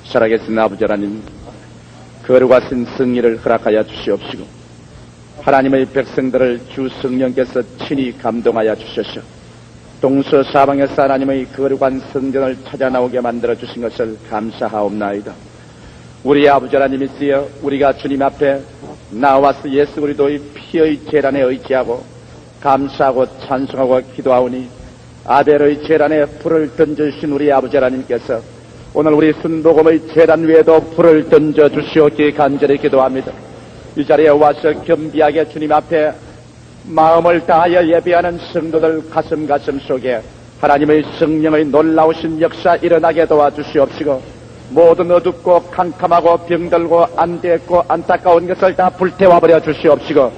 살아계신 아버지 하나님, 거룩하신 승리를 허락하여 주시옵시고 하나님의 백성들을 주 성령께서 친히 감동하여 주셔서 동서사방에서 하나님의 거룩한 성전을 찾아 나오게 만들어 주신 것을 감사하옵나이다. 우리 아버지 하나님이시여, 우리가 주님 앞에 나와서 예수 그리스도의 피의 제단에 의지하고 감사하고 찬송하고 기도하오니 아벨의 제단에 불을 던져주신 우리 아버지 하나님께서 오늘 우리 순복음의 제단 위에도 불을 던져 주시옵기에 간절히 기도합니다. 이 자리에 와서 겸비하게 주님 앞에 마음을 다하여 예배하는 성도들 가슴 속에 하나님의 성령의 놀라우신 역사 일어나게 도와주시옵시고 모든 어둡고 캄캄하고 병들고 안되었고 안타까운 것을 다 불태워버려 주시옵시고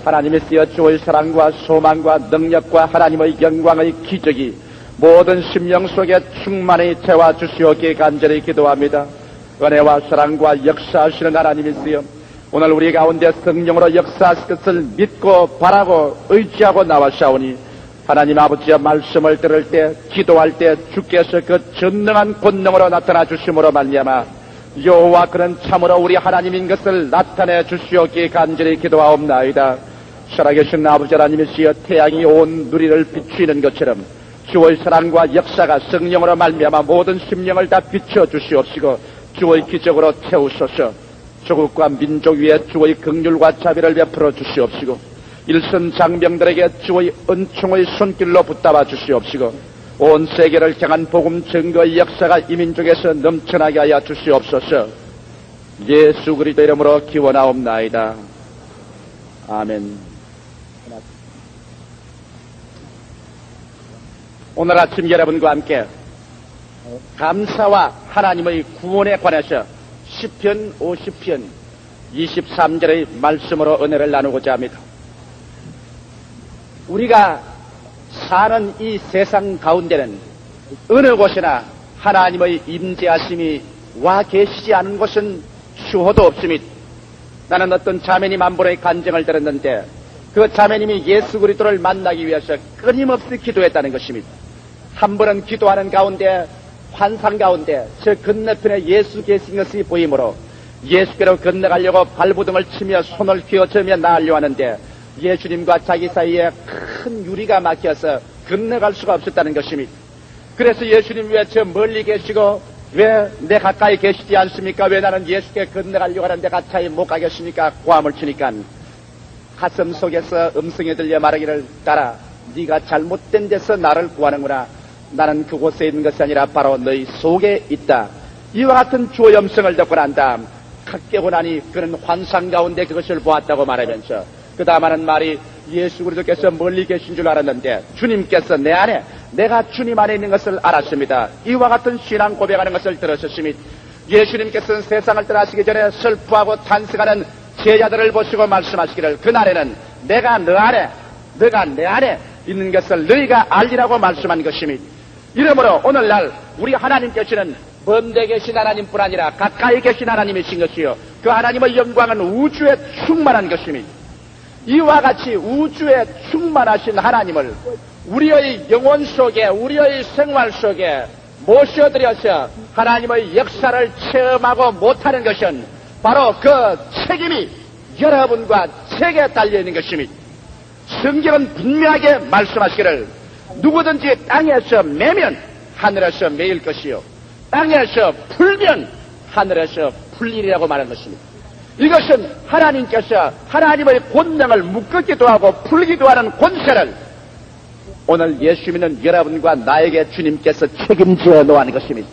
하나님의 쓰여 주의 사랑과 소망과 능력과 하나님의 영광의 기적이 모든 심령 속에 충만히 채워 주시옵기에 간절히 기도합니다. 은혜와 사랑과 역사하시는 하나님이시여, 오늘 우리 가운데 성령으로 역사하실 것을 믿고 바라고 의지하고 나와사오니 하나님 아버지의 말씀을 들을 때 기도할 때 주께서 그 전능한 권능으로 나타나 주심으로 말미암아 여호와 그는 참으로 우리 하나님인 것을 나타내 주시옵기에 간절히 기도하옵나이다. 살아계신 아버지 하나님이시여, 태양이 온 누리를 비추는 것처럼 주의 사랑과 역사가 성령으로 말미암아 모든 심령을 다 비춰 주시옵시고 주의 기적으로 채우소서. 조국과 민족 위에 주의 긍휼과 자비를 베풀어 주시옵시고 일선 장병들에게 주의 은총의 손길로 붙잡아 주시옵시고 온 세계를 향한 복음 증거의 역사가 이 민족에서 넘쳐나게 하여 주시옵소서. 예수 그리스도 이름으로 기원하옵나이다. 아멘. 오늘 아침 여러분과 함께 감사와 하나님의 구원에 관해서 시편 50편 23절의 말씀으로 은혜를 나누고자 합니다. 우리가 사는 이 세상 가운데는 어느 곳이나 하나님의 임재하심이 와 계시지 않은 곳은 수호도 없습니다. 나는 어떤 자매님 한 분의 간증을 들었는데 그 자매님이 예수 그리스도를 만나기 위해서 끊임없이 기도했다는 것입니다. 한 번은 기도하는 가운데 환상 가운데 저 건너편에 예수 계신 것이 보이므로 예수께로 건너가려고 발부둥을 치며 손을 휘어저며 나으려 하는데 예수님과 자기 사이에 큰 유리가 막혀서 건너갈 수가 없었다는 것입니다. 그래서 예수님 왜 저 멀리 계시고 왜 내 가까이 계시지 않습니까? 왜 나는 예수께 건너가려고 하는데 가까이 못 가겠습니까? 고함을 치니까 가슴 속에서 음성이 들려 말하기를, 따라 네가 잘못된 데서 나를 구하는구나. 나는 그곳에 있는 것이 아니라 바로 너희 속에 있다. 이와 같은 주의 음성을 듣고 난 다음 각 깨고 나니 그는 환상 가운데 그것을 보았다고 말하면서 그 다음 하는 말이, 예수 그리스도께서 멀리 계신 줄 알았는데 주님께서 내 안에, 내가 주님 안에 있는 것을 알았습니다. 이와 같은 신앙 고백하는 것을 들으셨습니다. 예수님께서는 세상을 떠나시기 전에 슬퍼하고 탄식하는 제자들을 보시고 말씀하시기를, 그날에는 내가 너 안에, 너가 내 안에 있는 것을 너희가 알리라고 말씀한 것입니다. 이러므로 오늘날 우리 하나님께서는 먼데 계신 하나님뿐 아니라 가까이 계신 하나님이신 것이요, 그 하나님의 영광은 우주에 충만한 것입니다. 이와 같이 우주에 충만하신 하나님을 우리의 영혼 속에, 우리의 생활 속에 모셔들여서 하나님의 역사를 체험하고 못하는 것은 바로 그 책임이 여러분과 제게 달려있는 것입니다. 성경은 분명하게 말씀하시기를, 누구든지 땅에서 매면 하늘에서 매일 것이요 땅에서 풀면 하늘에서 풀리리라고 말한 것입니다. 이것은 하나님께서 하나님의 권능을 묶기도 하고 풀기도 하는 권세를 오늘 예수 믿는 여러분과 나에게 주님께서 책임져 놓은 것입니다.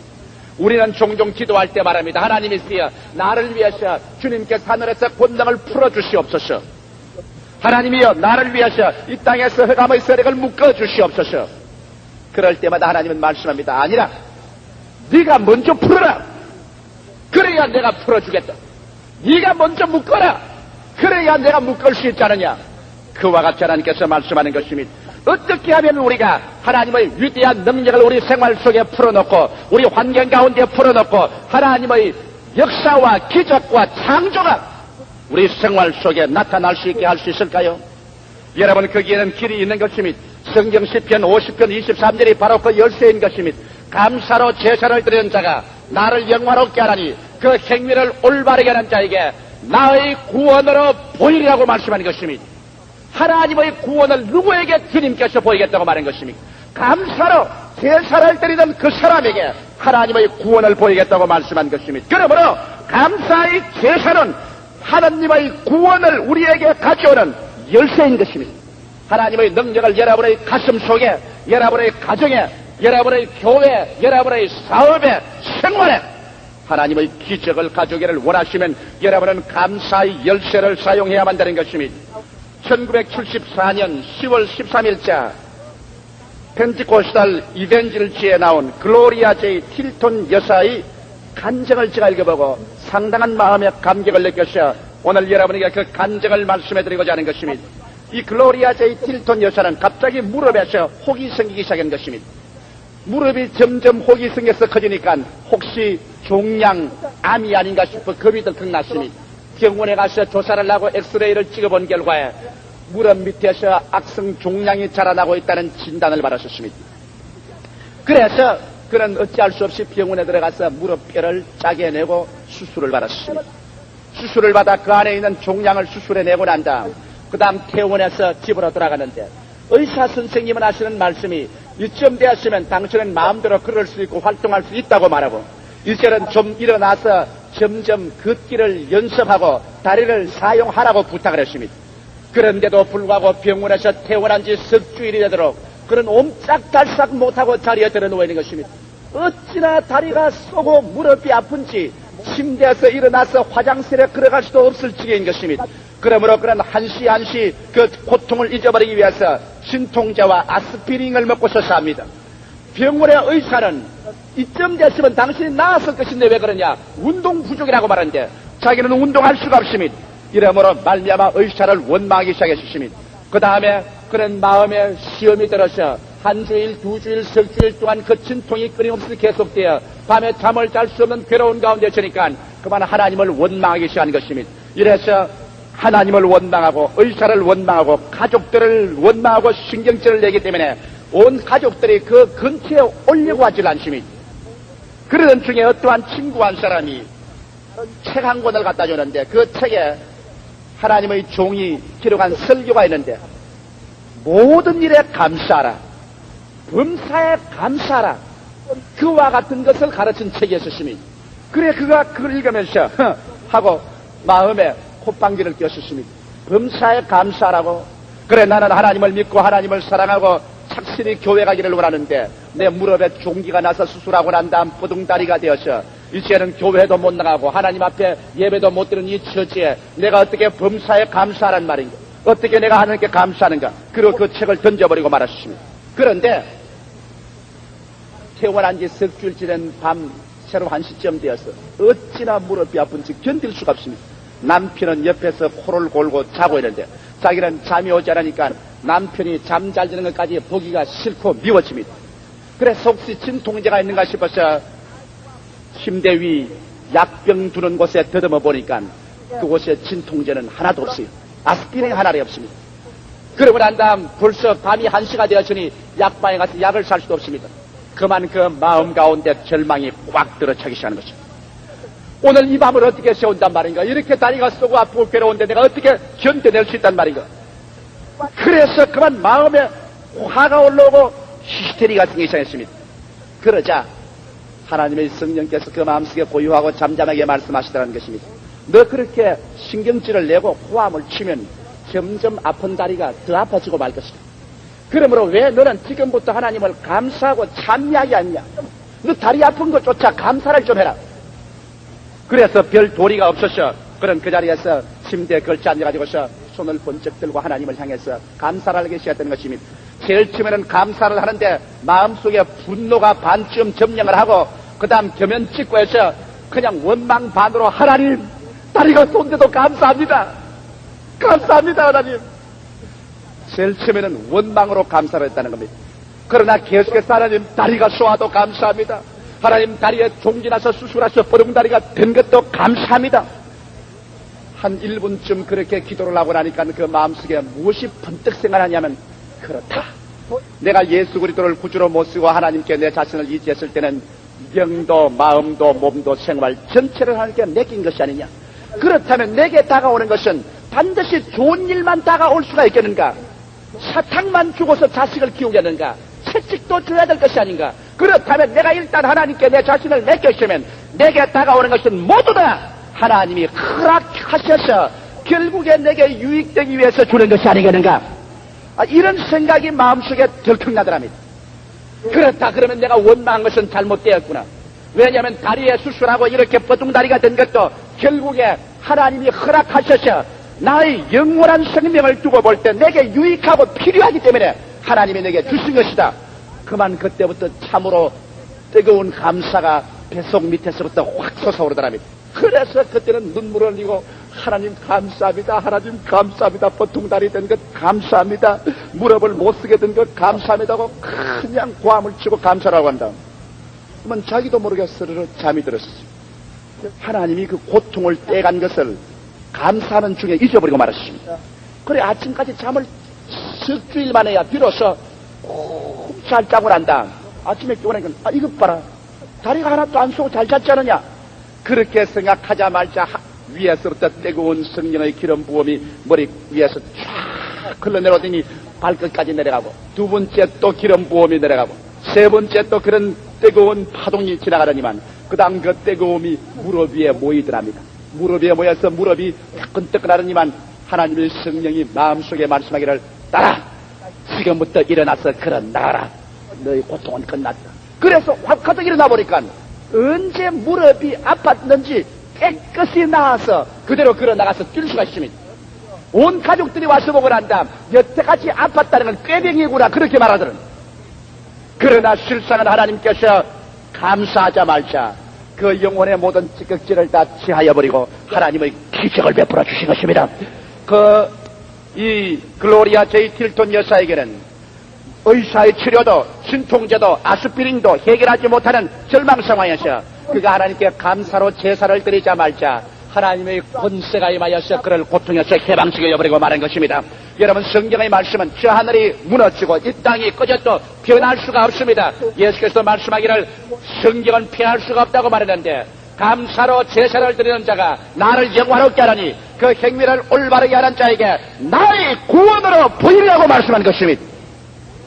우리는 종종 기도할 때 말합니다. 하나님이시여, 나를 위해서 주님께서 하늘에서 권능을 풀어주시옵소서. 하나님이여, 나를 위해서 이 땅에서 흑암의 세력을 묶어주시옵소서. 그럴 때마다 하나님은 말씀합니다. 아니라 네가 먼저 풀어라. 그래야 내가 풀어주겠다. 네가 먼저 묶어라. 그래야 내가 묶을 수 있지 않느냐. 그와 같이 하나님께서 말씀하는 것입니다. 어떻게 하면 우리가 하나님의 위대한 능력을 우리 생활 속에 풀어놓고 우리 환경 가운데 풀어놓고 하나님의 역사와 기적과 창조가 우리 생활 속에 나타날 수 있게 할 수 있을까요? 여러분, 거기에는 길이 있는 것입니다. 성경 시편 50편 23절이 바로 그 열쇠인 것입니다. 감사로 제사를 드리는 자가 나를 영화롭게 하라니 그 행위를 올바르게 하는 자에게 나의 구원으로 보이리라고 말씀하는 것입니다. 하나님의 구원을 누구에게 주님께서 보이겠다고 말한 것입니까? 감사로 제사를 드리던 그 사람에게 하나님의 구원을 보이겠다고 말씀한 것입니다. 그러므로 감사의 제사는 하나님의 구원을 우리에게 가져오는 열쇠인 것입니다. 하나님의 능력을 여러분의 가슴 속에, 여러분의 가정에, 여러분의 교회, 여러분의 사업에, 생활에 하나님의 기적을 가져오기를 원하시면 여러분은 감사의 열쇠를 사용해야만 되는 것입니다. 1974년 10월 13일자 펜티코스탈 이벤질지에 나온 글로리아 제이 틸톤 여사의 간증을 제가 읽어보고 상당한 마음의 감격을 느꼈어요. 오늘 여러분에게 그 간증을 말씀해드리고자 하는 것입니다. 이 글로리아 제이 틸톤 여사는 갑자기 무릎에서 혹이 생기기 시작한 것입니다. 무릎이 점점 혹이 생겨서 커지니까 혹시 종양암이 아닌가 싶어 겁이 덜컥 났습니다. 병원에 가서 조사를 하고 엑스레이를 찍어본 결과에 무릎 밑에서 악성 종양이 자라나고 있다는 진단을 받았었습니다. 그래서 그는 어찌할 수 없이 병원에 들어가서 무릎뼈를 짜게내고 수술을 받았습니다. 수술을 받아 그 안에 있는 종양을 수술해내고 난 다음 그 다음 퇴원해서 집으로 돌아가는데 의사 선생님은 하시는 말씀이 이쯤 되었으면 당신은 마음대로 걸을 수 있고 활동할 수 있다고 말하고 이제는 좀 일어나서 점점 걷기를 연습하고 다리를 사용하라고 부탁을 했습니다. 그런데도 불구하고 병원에서 퇴원한 지 석 주일이 되도록 그는 옴짝달싹 못하고 자리에 들어 누워있는 것입니다. 어찌나 다리가 쏘고 무릎이 아픈지 침대에서 일어나서 화장실에 걸어갈 수도 없을 지경인 것입니다. 그러므로 그는 한시 그 고통을 잊어버리기 위해서 진통제와 아스피린을 먹고서 삽니다. 병원의 의사는 이쯤 됐으면 당신이 나았을 것인데 왜 그러냐? 운동 부족이라고 말하는데 자기는 운동할 수가 없습니다. 이러므로 말미암아 의사를 원망하기 시작했습니다. 그 다음에 그런 마음에 시험이 들어서 한 주일, 두 주일, 석 주일 동안 그 진통이 끊임없이 계속되어 밤에 잠을 잘 수 없는 괴로운 가운데 있으니까 그만 하나님을 원망하기 시작한 것입니다. 이래서 하나님을 원망하고 의사를 원망하고 가족들을 원망하고 신경질을 내기 때문에 온 가족들이 그 근처에 오려고 하질 않습니다. 그러던 중에 어떠한 친구 한 사람이 책 한 권을 갖다 주는데 그 책에 하나님의 종이 기록한 설교가 있는데 모든 일에 감사하라, 범사에 감사하라, 그와 같은 것을 가르친 책이었습니다. 그래 그가 그걸 읽으면서 하고 마음에 콧방귀를 뀌었습니다. 범사에 감사하라고. 그래 나는 하나님을 믿고 하나님을 사랑하고 착실히 교회 가기를 원하는데 내 무릎에 종기가 나서 수술하고 난 다음 부둥다리가 되어서 이제는 교회도 못 나가고 하나님 앞에 예배도 못 드리는 이 처지에 내가 어떻게 범사에 감사하란 말인가? 어떻게 내가 하나님께 감사하는가? 그리고 그 책을 던져버리고 말았습니다. 그런데 퇴원한 지 석 주일째 된 밤 새로 1시쯤 되어서 어찌나 무릎이 아픈지 견딜 수가 없습니다. 남편은 옆에서 코를 골고 자고 있는데 자기는 잠이 오지 않으니까 남편이 잠 잘 자는 것까지 보기가 싫고 미워집니다. 그래서 혹시 진통제가 있는가 싶어서 침대 위 약병 두는 곳에 더듬어 보니까 그곳에 진통제는 하나도 없어요. 아스피린 하나도 없습니다. 그러고 난 다음 벌써 밤이 1시가 되었으니 약방에 가서 약을 살 수도 없습니다. 그만 그 마음 가운데 절망이 꽉 들어차기 시작하는 것입니다. 오늘 이 밤을 어떻게 세운단 말인가? 이렇게 다리가 쏘고 아프고 괴로운데 내가 어떻게 견뎌낼 수 있단 말인가? 그래서 그만 마음에 화가 올라오고 히스테리가 생기기 시작했습니다. 그러자 하나님의 성령께서 그 마음속에 고요하고 잠잠하게 말씀하시더라는 것입니다. 너 그렇게 신경질을 내고 호함을 치면 점점 아픈 다리가 더 아파지고 말 것이다. 그러므로 왜 너는 지금부터 하나님을 감사하고 찬미하지 않냐? 너 다리 아픈 것조차 감사를 좀 해라. 그래서 별 도리가 없었어. 그런 그 자리에서 침대에 걸쳐 앉아가지고서 손을 번쩍 들고 하나님을 향해서 감사를 하기 시작했던 것입니다. 제일 처음에는 감사를 하는데 마음속에 분노가 반쯤 점령을 하고 그 다음 겸연 찍고 해서 그냥 원망 반으로 하나님 다리가 쏜데도 감사합니다. 감사합니다 하나님. 제일 처음에는 원망으로 감사를 했다는 겁니다. 그러나 계속해서 하나님 다리가 쏘아도 감사합니다. 하나님 다리에 종기 나서 수술하셔 보름다리가 된 것도 감사합니다. 한 1분쯤 그렇게 기도를 하고 나니까 그 마음속에 무엇이 번뜩 생각하냐면 그렇다. 내가 예수 그리스도를 구주로 못 쓰고 하나님께 내 자신을 의지했을 때는 영도, 마음도, 몸도, 생활 전체를 하나님께 맡긴 것이 아니냐. 그렇다면 내게 다가오는 것은 반드시 좋은 일만 다가올 수가 있겠는가? 사탕만 주고서 자식을 키우겠는가? 채찍도 줘야 될 것이 아닌가? 그렇다면 내가 일단 하나님께 내 자신을 맡겼으면 내게 다가오는 것은 모두 다 하나님이 허락하셔서 결국에 내게 유익되기 위해서 주는 것이 아니겠는가? 이런 생각이 마음속에 들컥나더랍니다. 그렇다 그러면 내가 원망한 것은 잘못되었구나. 왜냐하면 다리에 수술하고 이렇게 뻐둥다리가 된 것도 결국에 하나님이 허락하셔서 나의 영원한 생명을 두고 볼 때 내게 유익하고 필요하기 때문에 하나님이 내게 주신 것이다. 그만 그때부터 참으로 뜨거운 감사가 뱃속 밑에서부터 확 솟아오르더랍니다. 그래서 그때는 눈물을 흘리고 하나님 감사합니다. 하나님 감사합니다. 뻐둥다리 된 것 감사합니다. 무릎을 못 쓰게 된 것 감사합니다 하고 그냥 고함을 치고 감사라고 한다. 그러면 자기도 모르게 스르르 잠이 들었어요. 하나님이 그 고통을 떼간 것을 감사하는 중에 잊어버리고 말았습니다. 그래 아침까지 잠을 석 주일 만에야 비로소 잘 자고 난다. 아침에 깨우니까 이것 봐라. 다리가 하나도 안 쏘고 잘 잤지 않느냐. 그렇게 생각하자마자 위에서부터 뜨거운 성령의 기름 부음이 머리 위에서 쫙 흘러내려오더니 발끝까지 내려가고 두 번째 또 기름 부음이 내려가고 세 번째 또 그런 뜨거운 파동이 지나가더니만 그 다음 그 뜨거움이 무릎 위에 모이더랍니다. 무릎 위에 모여서 무릎이 뜨끈뜨끈하더니만 하나님의 성령이 마음속에 말씀하기를 따라 지금부터 일어나서 걸어 나가라. 너의 고통은 끝났다. 그래서 확 하도 일어나 보니까 언제 무릎이 아팠는지 깨끗이 나아서 그대로 걸어 나가서 뛸 수가 있습니다. 온 가족들이 와서 보고 난 다음 여태까지 아팠다는 건 꾀병이구나 그렇게 말하더는. 그러나 실상은 하나님께서 감사하자 말자 그 영혼의 모든 찌꺼기를 다 치하여 버리고 하나님의 기적을 베풀어 주신 것입니다. 이 글로리아 제이 틸턴 여사에게는 의사의 치료도 진통제도 아스피린도 해결하지 못하는 절망 상황에서 그가 하나님께 감사로 제사를 드리자 말자 하나님의 권세가 임하여서 그를 고통에서 해방시켜버리고 말한 것입니다. 여러분 성경의 말씀은 저 하늘이 무너지고 이 땅이 꺼져도 변할 수가 없습니다. 예수께서 말씀하기를 성경은 피할 수가 없다고 말했는데 감사로 제사를 드리는 자가 나를 영화롭게 하라니 그 행위를 올바르게 하는 자에게 나의 구원으로 보이려고 말씀한 것입니다.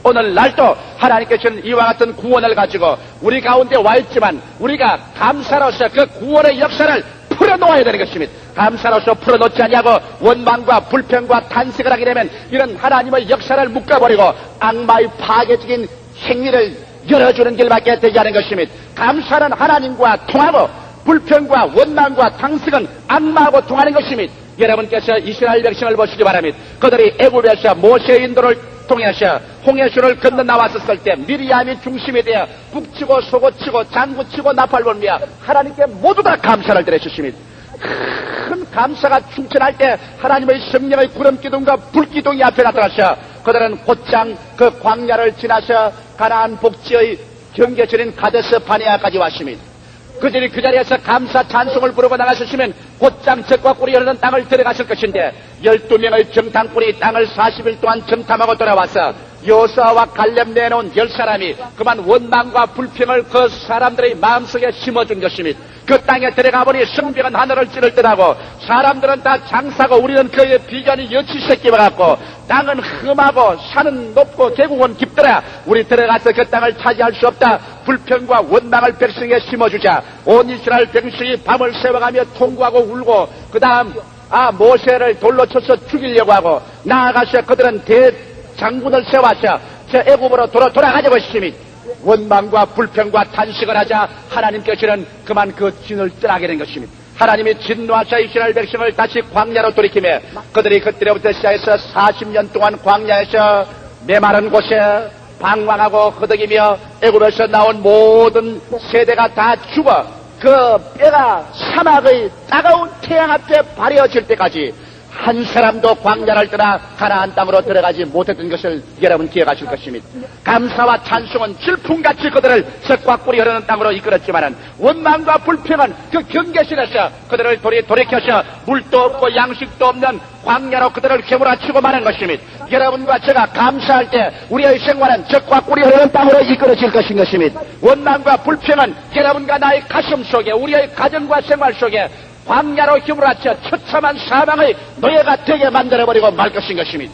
오늘 날도 하나님께서는 이와 같은 구원을 가지고 우리 가운데 와 있지만 우리가 감사로서 그 구원의 역사를 풀어놓아야 되는 것입니다. 감사로서 풀어놓지 않냐고 원망과 불평과 탄식을 하게 되면 이런 하나님의 역사를 묶어버리고 악마의 파괴적인 행위를 열어주는 길밖에 되지 않은 것입니다. 감사는 하나님과 통하고 불평과 원망과 탄식은 악마하고 통하는 것입니다. 여러분께서 이스라엘 백성을 보시기 바랍니다. 그들이 애굽에서 모세의 인도를 통해서 홍해수를 건너 나왔었을 때 미리암이 중심이 되어 북치고 소고치고 장구치고 나팔불며 하나님께 모두 다 감사를 드렸습니다. 큰 감사가 충천할 때 하나님의 성령의 구름기둥과 불기둥이 앞에 나타나서 그들은 곧장 그 광야를 지나서 가나안 복지의 경계선인 가데스 바네아까지 왔습니다. 그들이 그 자리에서 감사 찬송을 부르고 나가셨으면 곧장 적과 꿀이 흐르는 땅을 들어갔을 것인데 12명의 정탐꾼이 땅을 40일 동안 정탐하고 돌아와서 여호수아와 갈렙 내놓은 10사람이 그만 원망과 불평을 그 사람들의 마음속에 심어준 것입니다. 그 땅에 들어가 보니 성벽은 하늘을 찌를 듯하고 사람들은 다 장사고 우리는 그의 비전이 여치새끼와 같고 땅은 험하고 산은 높고 계곡은 깊더라. 우리 들어가서 그 땅을 차지할 수 없다. 불평과 원망을 백성에 심어주자. 온 이스라엘 백성이 밤을 새워가며 통구하고 울고 그 다음 모세를 돌로 쳐서 죽이려고 하고 나아가서 그들은 대장군을 세워서 저 애굽으로 돌아가자고 했습니다. 원망과 불평과 탄식을 하자 하나님께서는 그만 그 진을 떠나게 된 것입니다. 하나님이 진노하사 이스라엘 백성을 다시 광야로 돌이키며 그들이 그때부터 시작해서 40년 동안 광야에서 메마른 곳에 방황하고 허덕이며 애굽에서 나온 모든 세대가 다 죽어 그 뼈가 사막의 따가운 태양 앞에 발휘어질 때까지 한 사람도 광야를 떠나 가나안 땅으로 들어가지 못했던 것을 여러분 기억하실 것입니다. 감사와 찬송은 질풍같이 그들을 젖과 꿀이 흐르는 땅으로 이끌었지만은 원망과 불평은 그 경계실에서 그들을 돌이켜서 물도 없고 양식도 없는 광야로 그들을 휘몰아치고 마는 것입니다. 여러분과 제가 감사할 때 우리의 생활은 젖과 꿀이 흐르는 땅으로 이끌어질 것인 것입니다. 원망과 불평은 여러분과 나의 가슴 속에, 우리의 가정과 생활 속에 광야로 휘몰아쳐 처참한 사망의 노예가 되게 만들어버리고 말 것인 것입니다.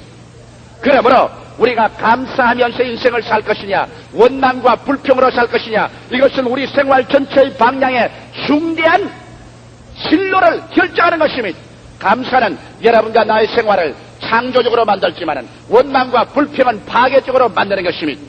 그러므로 우리가 감사하면서 인생을 살 것이냐, 원망과 불평으로 살 것이냐, 이것은 우리 생활 전체의 방향에 중대한 진로를 결정하는 것입니다. 감사는 여러분과 나의 생활을 창조적으로 만들지만은 원망과 불평은 파괴적으로 만드는 것입니다.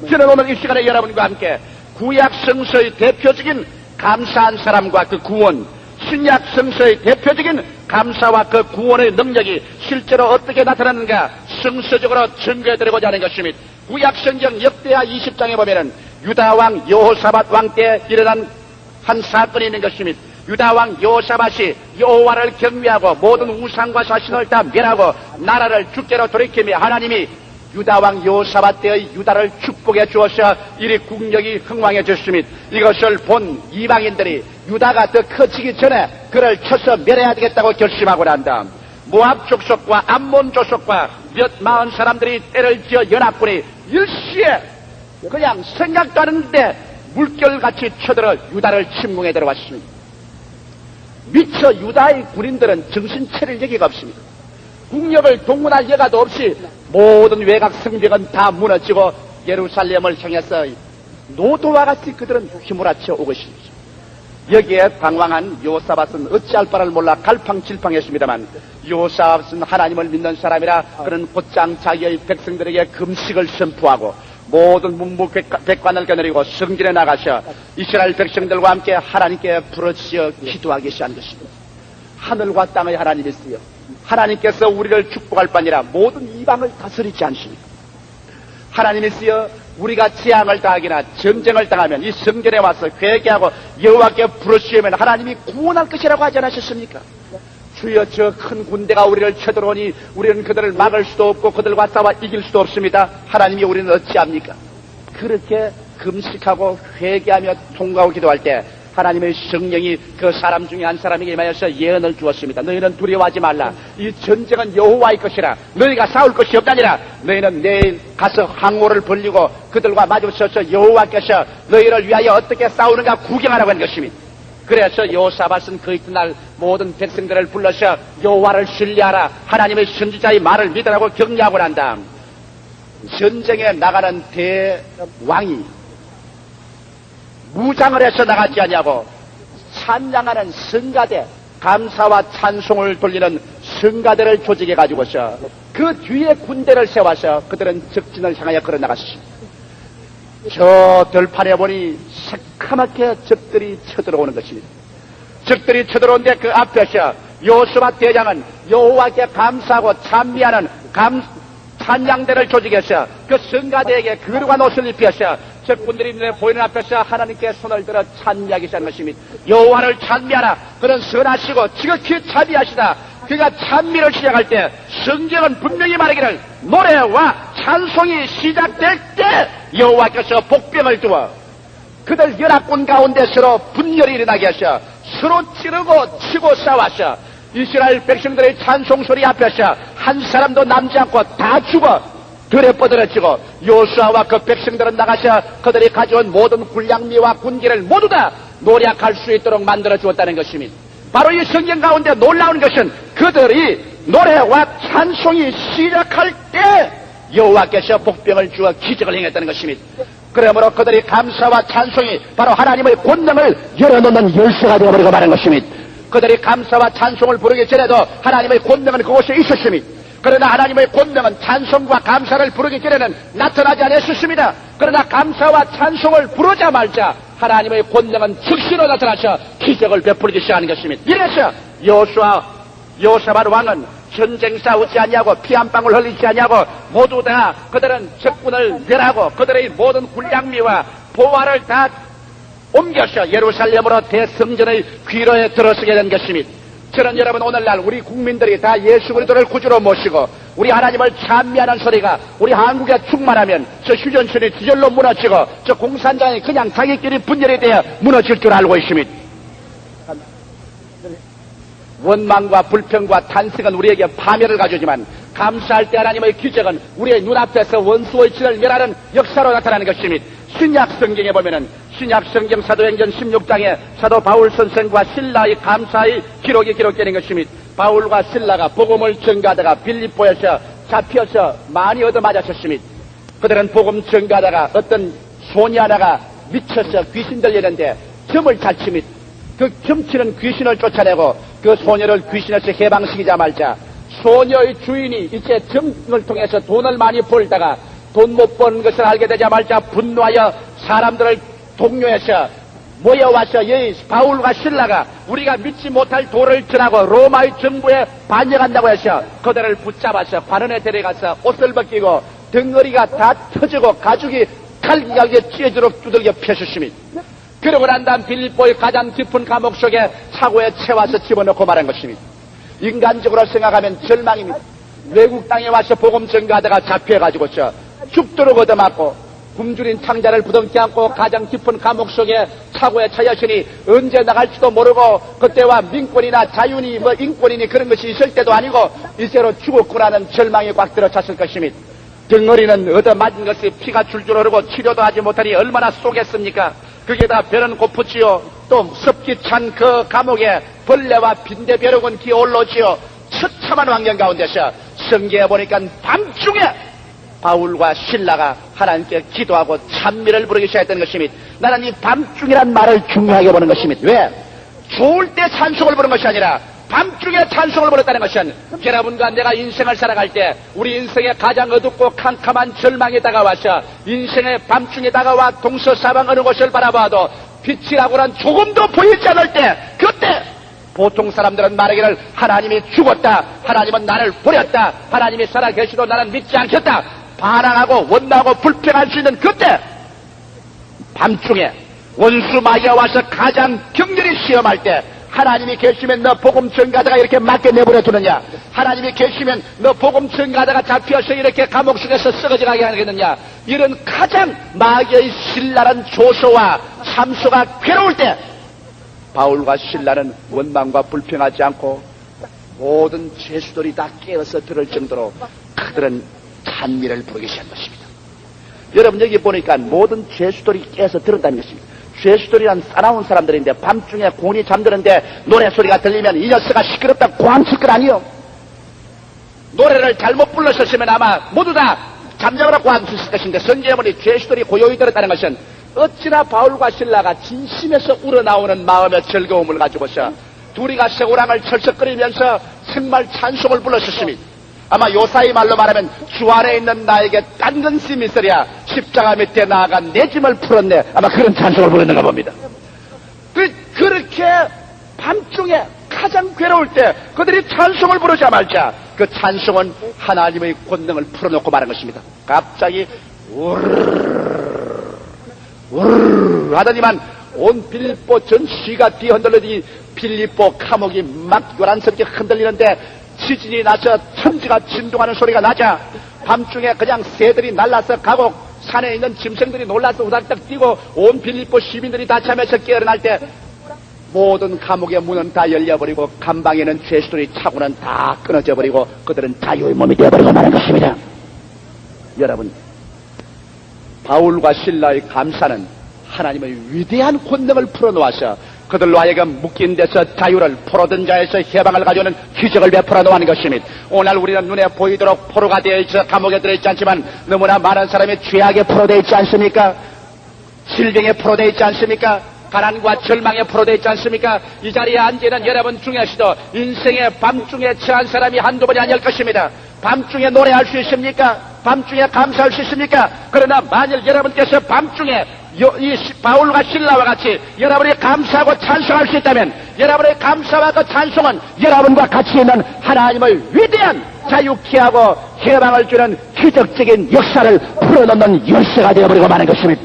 저는 오늘 이 시간에 여러분과 함께 구약 성서의 대표적인 감사한 사람과 그 구원, 신약 성서의 대표적인 감사와 그 구원의 능력이 실제로 어떻게 나타나는가 성서적으로 증거해드리고자 하는 것입니다. 구약 성경 역대하 20장에 보면은 유다왕 여호사밧 왕 때 일어난 한 사건이 있는 것입니다. 유다왕 여호사밧이 여호와를 경외하고 모든 우상과 자신을 다 멸하고 나라를 주께로 돌이키며 하나님이 유다왕 여호사밧 때의 유다를 축복해 주어서 이리 국력이 흥왕해졌습니다. 이것을 본 이방인들이 유다가 더 커지기 전에 그를 쳐서 멸해야 되겠다고 결심하고 난 다음 모압 족속과 암몬 족속과 몇 마흔 사람들이 때를 지어 연합군이 일시에 그냥 생각도 안 했는데 물결같이 쳐들어 유다를 침공해 들어왔습니다. 미처 유다의 군인들은 정신 차릴 여기가 없습니다. 국력을 동원할 여가도 없이 모든 외곽 성벽은 다 무너지고 예루살렘을 향해서 노도와 같이 그들은 휘몰아쳐 오고 있습니다. 여기에 방황한 여호사밧은 어찌할 바를 몰라 갈팡질팡했습니다만 여호사밧은 하나님을 믿는 사람이라 그는 곧장 자기의 백성들에게 금식을 선포하고 모든 문무백관을 거느리고 성전에 나가서 이스라엘 백성들과 함께 하나님께 부르짖어 기도하기 시작한 것입니다. 하늘과 땅의 하나님이시여, 하나님께서 우리를 축복할 뿐이라 모든 이방을 다스리지 않습니까? 하나님이시여, 우리가 재앙을 당하거나 전쟁을 당하면 이 성전에 와서 회개하고 여호와께 부르짖으면 하나님이 구원할 것이라고 하지 않으셨습니까? 주여, 저 큰 군대가 우리를 쳐들어오니 우리는 그들을 막을 수도 없고 그들과 싸워 이길 수도 없습니다. 하나님이 우리는 어찌합니까? 그렇게 금식하고 회개하며 통과하고 기도할 때 하나님의 성령이 그 사람 중에 한 사람에게 임하여서 예언을 주었습니다. 너희는 두려워하지 말라. 이 전쟁은 여호와의 것이라. 너희가 싸울 것이 없다니라. 너희는 내일 가서 항로를 벌리고 그들과 마주쳐서 여호와께서 너희를 위하여 어떻게 싸우는가 구경하라고 한 것입니다. 그래서 여호사밧은 그 이튿날 모든 백성들을 불러서 여호와를 신뢰하라, 하나님의 선지자의 말을 믿으라고 격려하고 난 다음 전쟁에 나가는 대왕이 무장을 해서 나가지 않냐고 찬양하는 성가대, 감사와 찬송을 돌리는 성가대를 조직해 가지고서 그 뒤에 군대를 세워서 그들은 적진을 향하여 걸어 나갔습니다. 저 들판에 보니 새카맣게 적들이 쳐들어오는 것입니다. 적들이 쳐들어오는데 그 앞에서 여호수아 대장은 여호와께 감사하고 찬미하는 찬양대를 조직해서 그 성가대에게 거룩한 옷을 입혀서 적군들이 눈에 보이는 앞에서 하나님께 손을 들어 찬미하기 시작한 것입니다. 여호와를 찬미하라. 그는 선하시고 지극히 찬미하시다. 그가 찬미를 시작할 때 성경은 분명히 말하기를 노래와 찬송이 시작될 때 여호와께서 복병을 두어 그들 연합군 가운데 서로 분열이 일어나게 하셔 서로 찌르고 치고 싸워서 이스라엘 백성들의 찬송소리 앞에서 한 사람도 남지 않고 다 죽어 들에 뻗어지고 여호수아와 그 백성들은 나가서 그들이 가져온 모든 군량미와 군기를 모두 다 노략할 수 있도록 만들어 주었다는 것입니다. 바로 이 성경 가운데 놀라운 것은 그들이 노래와 찬송이 시작할 때 여호와께서 복병을 주어 기적을 행했다는 것입니다. 그러므로 그들이 감사와 찬송이 바로 하나님의 권능을 열어놓는 열쇠가 되어버리고 마는 것입니다. 그들이 감사와 찬송을 부르기 전에도 하나님의 권능은 그곳에 있었습니다. 그러나 하나님의 권능은 찬송과 감사를 부르기 전에는 나타나지 않았습니다. 그러나 감사와 찬송을 부르자마자 하나님의 권능은 즉시로 나타나서 기적을 베풀기 시작하는 것입니다. 이래서 여호사밧 왕은 전쟁 싸우지 않냐고 피 한 방울 흘리지 않냐고 모두 다 그들은 적군을 멸하고 그들의 모든 군량미와 보화를 다 옮겨서 예루살렘으로 대성전의 귀로에 들어서게 된 것입니다. 저는 여러분 오늘날 우리 국민들이 다 예수 그리스도를 구주로 모시고 우리 하나님을 찬미하는 소리가 우리 한국에 충만하면 저 휴전선이 지절로 무너지고 저 공산당이 그냥 자기끼리 분열이 되어 무너질 줄 알고 있습니다. 원망과 불평과 탄식은 우리에게 파멸을 가져오지만 감사할 때 하나님의 기적은 우리의 눈앞에서 원수의 진을 멸하는 역사로 나타나는 것입니다. 신약 성경에 보면은 신약 성경 사도행전 16장에 사도 바울 선생과 신라의 감사의 기록이 기록되는 것입니다. 바울과 신라가 복음을 전가하다가 빌립보에서 잡혀서 많이 얻어맞았습니다. 그들은 복음 전가하다가 어떤 소녀 하나가 미쳐서 귀신 들리는데 점을 잘 칩니다. 그 점치는 귀신을 쫓아내고 그 소녀를 귀신에서 해방시키자마자 소녀의 주인이 이제 점을 통해서 돈을 많이 벌다가 돈 못 버는 것을 알게 되자마자 분노하여 사람들을 동료해서 모여와서 이 바울과 신라가 우리가 믿지 못할 도를 전하고 로마의 정부에 반역한다고 해서 그들을 붙잡아서 관원에 데려가서 옷을 벗기고 덩어리가 다 터지고 가죽이 칼기하게 찢어지도록 두들겨 펴셨습니다. 그러고 난 다음 빌립보의 가장 깊은 감옥 속에 차고에 채워서 집어넣고 말한 것입니다. 인간적으로 생각하면 절망입니다. 외국 땅에 와서 복음 전가하다가 잡혀가지고서 죽도록 얻어맞고 굶주린 창자를 부둥켜 안고 가장 깊은 감옥 속에 차고에 처하시니 언제 나갈지도 모르고 그때와 민권이나 자유니 뭐 인권이니 그런 것이 있을 때도 아니고 이제로 죽었구나는 절망이 꽉 들어찼을 것입니다. 덩어리는 얻어맞은 것이 피가 줄줄 흐르고 치료도 하지 못하니 얼마나 쏘겠습니까? 그게 다 배는 고프지요. 또 습기 찬 그 감옥에 벌레와 빈대벼룩은 기어올라오지요. 처참한 환경 가운데서 성경에 보니까 밤중에 바울과 신라가 하나님께 기도하고 찬미를 부르기 시작했던 것입니다. 나는 이 밤중이란 말을 중요하게 보는 것입니다. 왜? 좋을 때 찬송을 부르는 것이 아니라 밤중에 찬송을 부르다는 것은 여러분과 내가 인생을 살아갈 때 우리 인생의 가장 어둡고 캄캄한 절망이 다가와서 인생의 밤중에 다가와 동서사방 어느 곳을 바라봐도 빛이라고는 조금도 보이지 않을 때 그때 보통 사람들은 말하기를 하나님이 죽었다, 하나님은 나를 버렸다, 하나님이 살아계시도 나는 믿지 않겠다 반항하고 원망하고 불평할 수 있는 그때 밤중에 원수 마귀가 와서 가장 격렬히 시험할 때 하나님이 계시면 너 복음 전가다가 이렇게 맞게 내버려 두느냐? 하나님이 계시면 너 복음 전가다가 잡혀서 이렇게 감옥 속에서 썩어져 가게 하겠느냐? 이런 가장 마귀의 신랄한 조소와 참소가 괴로울 때 바울과 신라는 원망과 불평하지 않고 모든 죄수들이 다 깨어서 들을 정도로 그들은 찬미를 부르기 시작한 것입니다. 여러분 여기 보니까 모든 죄수들이 깨어서 들었다는 것입니다. 죄수들이란 싸나운 사람들인데 밤중에 곤히 잠드는데 노래소리가 들리면 이 녀석아 시끄럽다 고함칠 것 아니요. 노래를 잘못 불렀었으면 아마 모두 다 잠자거나 고함쳤을 것인데 성경에 보니 죄수들이 고요히 들었다는 것은 어찌나 바울과 신라가 진심에서 우러나오는 마음의 즐거움을 가지고서 둘이 가서 오랑을 철썩거리면서 정말 찬송을 불렀었습니다. 아마 요사이 말로 말하면 주 안에 있는 나에게 딴 근심이 있으랴 십자가 밑에 나아가 내 짐을 풀었네. 아마 그런 찬송을 부르는가 봅니다. 그렇게 밤중에 가장 괴로울 때 그들이 찬송을 부르자마자 그 찬송은 하나님의 권능을 풀어놓고 말한 것입니다. 갑자기 우르르 하더니만 온 빌립보 전시가 뒤흔들리더니 빌립보 감옥이 막 요란스럽게 흔들리는데 지진이 나서 천지가 진동하는 소리가 나자 밤중에 그냥 새들이 날라서 가고 산에 있는 짐승들이 놀라서 우닥닥 뛰고 온 빌립보 시민들이 다 잠에서 깨어날 때 모든 감옥의 문은 다 열려버리고 감방에는 죄수들이 차고는 다 끊어져 버리고 그들은 자유의 몸이 되어버리고 마는 것입니다. 여러분 바울과 신라의 감사는 하나님의 위대한 권능을 풀어놓아서 그들로 하여금 묶인 데서 자유를 포로된 자에서 해방을 가져오는 기적을 베풀어 놓은 것입니다. 오늘 우리는 눈에 보이도록 포로가 되어 있어 감옥에 들어있지 않지만 너무나 많은 사람이 죄악에 포로되어 있지 않습니까? 질병에 포로되어 있지 않습니까? 가난과 절망에 포로되어 있지 않습니까? 이 자리에 앉아있는 여러분 중에서도 인생의 밤중에 처한 사람이 한두 번이 아닐 것입니다. 밤중에 노래할 수 있습니까? 밤중에 감사할 수 있습니까? 그러나 만일 여러분께서 밤중에 이 바울과 신라와 같이 여러분이 감사하고 찬송할 수 있다면 여러분의 감사와 그 찬송은 여러분과 같이 있는 하나님의 위대한 자유케 하고 해방을 주는 기적적인 역사를 풀어놓는 열쇠가 되어버리고 마는 것입니다.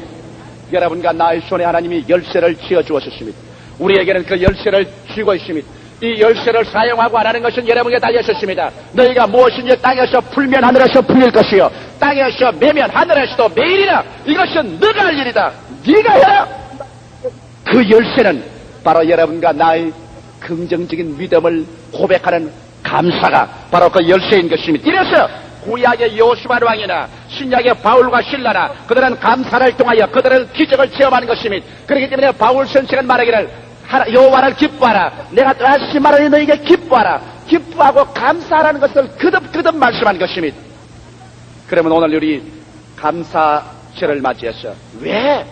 여러분과 나의 손에 하나님이 열쇠를 쥐어 주었습니다. 우리에게는 그 열쇠를 쥐고 있습니다. 이 열쇠를 사용하고 안 하는 것은 여러분에게 달려있었습니다. 너희가 무엇인지 땅에서 풀면 하늘에서 풀릴 것이요 땅에서 매면 하늘에서도 매일이라. 이것은 너가 할 일이다. 네가 해라. 그 열쇠는 바로 여러분과 나의 긍정적인 믿음을 고백하는 감사가 바로 그 열쇠인 것입니다. 이래서 구약의 요수아 왕이나 신약의 바울과 신라나 그들은 감사를 통하여 그들은 기적을 체험하는 것입니다. 그렇기 때문에 바울 선생은 말하기를 여호와를 기뻐하라. 내가 다시 말하니 너에게 기뻐하라. 기뻐하고 감사하라는 것을 거듭 말씀한 것입니다. 그러면 오늘 우리 감사절을 맞이해서 왜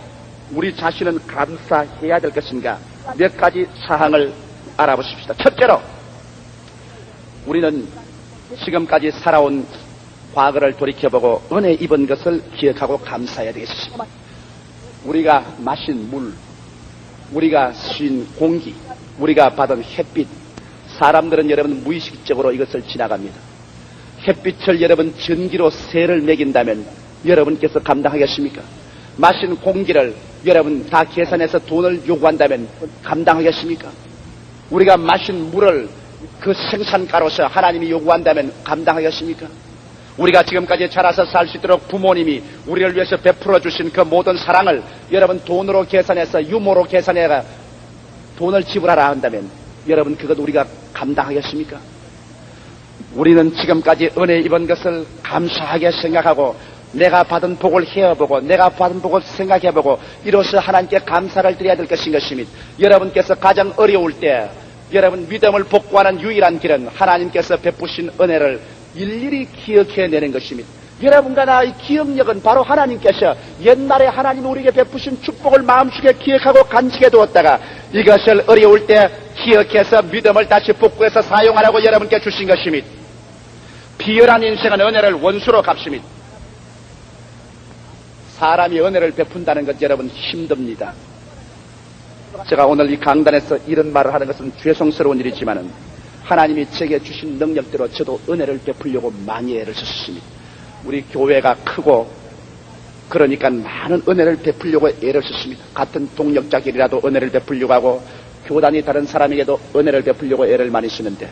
우리 자신은 감사해야 될 것인가? 몇 가지 사항을 알아보십시다. 첫째로 우리는 지금까지 살아온 과거를 돌이켜보고 은혜 입은 것을 기억하고 감사해야 되겠습니다. 우리가 마신 물, 우리가 쉰 공기, 우리가 받은 햇빛, 사람들은 여러분 무의식적으로 이것을 지나갑니다. 햇빛을 여러분 전기로 세를 매긴다면 여러분께서 감당하겠습니까? 마신 공기를 여러분 다 계산해서 돈을 요구한다면 감당하겠습니까? 우리가 마신 물을 그 생산가로서 하나님이 요구한다면 감당하겠습니까? 우리가 지금까지 자라서 살 수 있도록 부모님이 우리를 위해서 베풀어 주신 그 모든 사랑을 여러분 돈으로 계산해서 유모로 계산해가 돈을 지불하라 한다면 여러분 그것 우리가 감당하겠습니까? 우리는 지금까지 은혜 입은 것을 감사하게 생각하고 내가 받은 복을 헤어보고 내가 받은 복을 생각해보고 이로써 하나님께 감사를 드려야 될 것인 것입니다. 여러분께서 가장 어려울 때 여러분 믿음을 복구하는 유일한 길은 하나님께서 베푸신 은혜를 일일이 기억해내는 것입니다. 여러분과 나의 기억력은 바로 하나님께서 옛날에 하나님 우리에게 베푸신 축복을 마음속에 기억하고 간직해 두었다가 이것을 어려울 때 기억해서 믿음을 다시 복구해서 사용하라고 여러분께 주신 것입니다. 비열한 인생은 은혜를 원수로 갚습니다. 사람이 은혜를 베푼다는 것 여러분 힘듭니다. 제가 오늘 이 강단에서 이런 말을 하는 것은 죄송스러운 일이지만은 하나님이 제게 주신 능력대로 저도 은혜를 베풀려고 많이 애를 썼습니다. 우리 교회가 크고 그러니까 많은 은혜를 베풀려고 애를 썼습니다. 같은 동역자끼리라도 은혜를 베풀려고 하고 교단이 다른 사람에게도 은혜를 베풀려고 애를 많이 쓰는데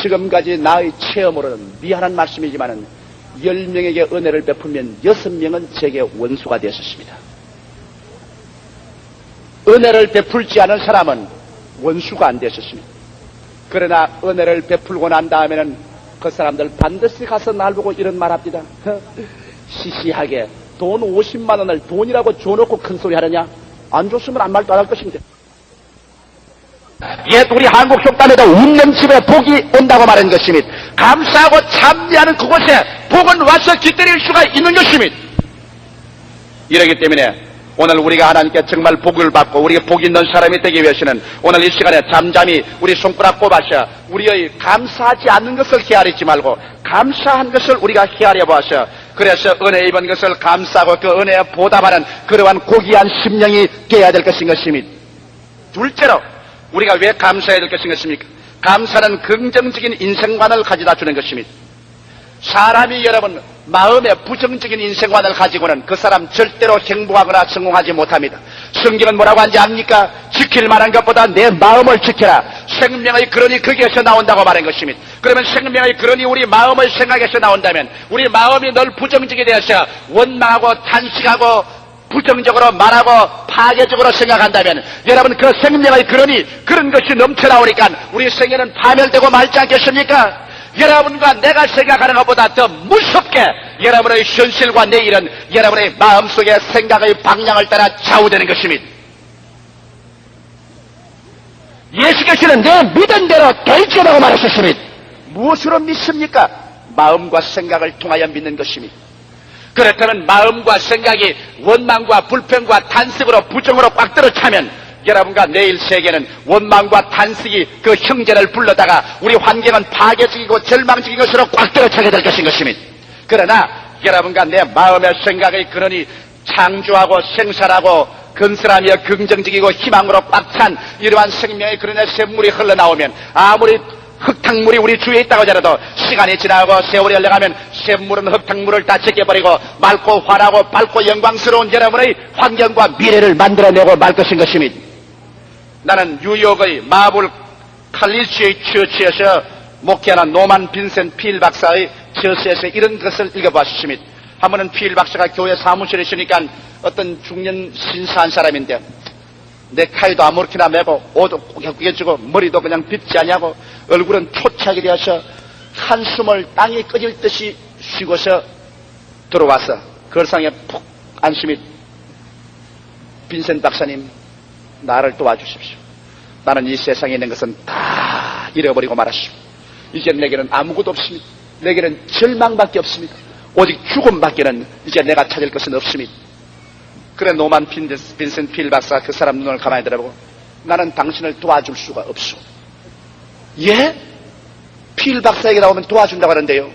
지금까지 나의 체험으로는 미안한 말씀이지만은 10명에게 은혜를 베풀면 6명은 제게 원수가 되었습니다. 은혜를 베풀지 않은 사람은 원수가 안 되었습니다. 그러나 은혜를 베풀고 난 다음에는 그 사람들 반드시 가서 날 보고 이런 말 합니다. 시시하게 돈 50만 원을 돈이라고 줘놓고 큰 소리 하느냐? 안 줬으면 아무 말도 안 할 것입니다. 옛 우리 한국 속담에도 웃는 집에 복이 온다고 말한 것입니다. 감사하고 참여하는 그곳에 복은 와서 깃들일 수가 있는 것입니다. 이러기 때문에 오늘 우리가 하나님께 정말 복을 받고 우리가 복 있는 사람이 되기 위해서는 오늘 이 시간에 잠잠히 우리 손가락 꼽아서 우리의 감사하지 않는 것을 헤아리지 말고 감사한 것을 우리가 헤아려 보아서 그래서 은혜 입은 것을 감사하고 그 은혜에 보답하는 그러한 고귀한 심령이 되어야 될 것인 것입니다. 둘째로 우리가 왜 감사해야 될 것인 것입니까? 감사는 긍정적인 인생관을 가져다 주는 것입니다. 사람이 여러분 마음에 부정적인 인생관을 가지고는 그 사람 절대로 행복하거나 성공하지 못합니다. 성경은 뭐라고 하는지 압니까? 지킬 만한 것보다 내 마음을 지켜라. 생명의 근원이 거기에서 나온다고 말한 것입니다. 그러면 생명의 근원이 우리 마음의 생각에서 나온다면 우리 마음이 늘 부정적이 되어서 원망하고 탄식하고 부정적으로 말하고 파괴적으로 생각한다면 여러분 그 생명의 근원이 그런 것이 넘쳐나오니까 우리 생애는 파멸되고 말지 않겠습니까? 여러분과 내가 생각하는 것보다 더 무섭게 여러분의 현실과 내일은 여러분의 마음속의 생각의 방향을 따라 좌우되는 것입니다. 예수께서는 내 믿은 대로 될지라고 말하셨습니다. 무엇으로 믿습니까? 마음과 생각을 통하여 믿는 것입니다. 그렇다면 마음과 생각이 원망과 불평과 탄식으로 부정으로 꽉 들어차면 여러분과 내일 세계는 원망과 탄식이 그 형제를 불러다가 우리 환경은 파괴적이고 절망적인 것으로 꽉 들어차게 될 것인 것입니다. 그러나 여러분과 내 마음의 생각의 근원이 창조하고 생산하고 건설하며 긍정적이고 희망으로 꽉 찬 이러한 생명의 근원의 샘물이 흘러나오면 아무리 흙탕물이 우리 주위에 있다고 하더라도 시간이 지나고 세월이 흘러가면 샘물은 흙탕물을 다 제껴버리고 맑고 환하고 밝고 영광스러운 여러분의 환경과 미래를 만들어내고 말 것인 것입니다. 나는 뉴욕의 마블 칼리지의 처치에서 목회하는 노만 빈센트 필 박사의 저서에서 이런 것을 읽어보십시오. 한 번은 필 박사가 교회 사무실에 있으니까 어떤 중년 신사한 사람인데 넥타이도 아무렇게나 매고 옷도 구겨지고 머리도 그냥 빗지 아니하고 얼굴은 초췌하게 되어서 한숨을 땅에 꺼질 듯이 쉬고서 들어와서 걸상에 푹 안심이 빈센트 박사님 나를 도와주십시오. 나는 이 세상에 있는 것은 다 잃어버리고 말았습니다. 이제 내게는 아무것도 없습니다. 내게는 절망밖에 없습니다. 오직 죽음밖에는 이제 내가 찾을 것은 없습니다. 그래 노만 빈센트 필 박사가 그 사람 눈을 가만히 들어보고 나는 당신을 도와줄 수가 없소. 예? 필 박사에게 나오면 도와준다고 하는데요.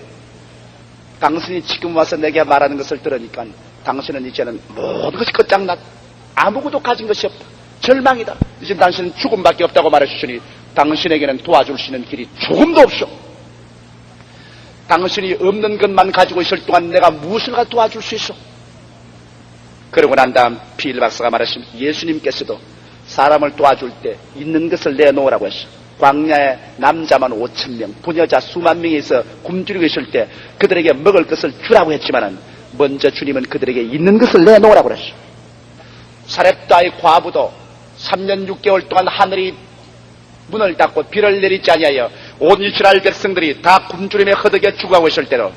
당신이 지금 와서 내게 말하는 것을 들으니까 당신은 이제는 모든 것이 끝장났다. 아무것도 가진 것이 없다. 절망이다. 이제 당신은 죽음밖에 없다고 말해주시니 당신에게는 도와줄 수 있는 길이 조금도 없소. 당신이 없는 것만 가지고 있을 동안 내가 무엇을 도와줄 수 있어? 그러고 난 다음 필 박사가 말했습니다. 예수님께서도 사람을 도와줄 때 있는 것을 내놓으라고 했어. 광야에 남자만 5,000명, 부녀자 수만 명에서 굶주리고 있을 때 그들에게 먹을 것을 주라고 했지만은 먼저 주님은 그들에게 있는 것을 내놓으라고 그랬어. 사렙다의 과부도 3년 6개월 동안 하늘이 문을 닫고 비를 내리지 아니하여 온 이스라엘 백성들이 다 굶주림에 허덕여 죽어가고 있을 때로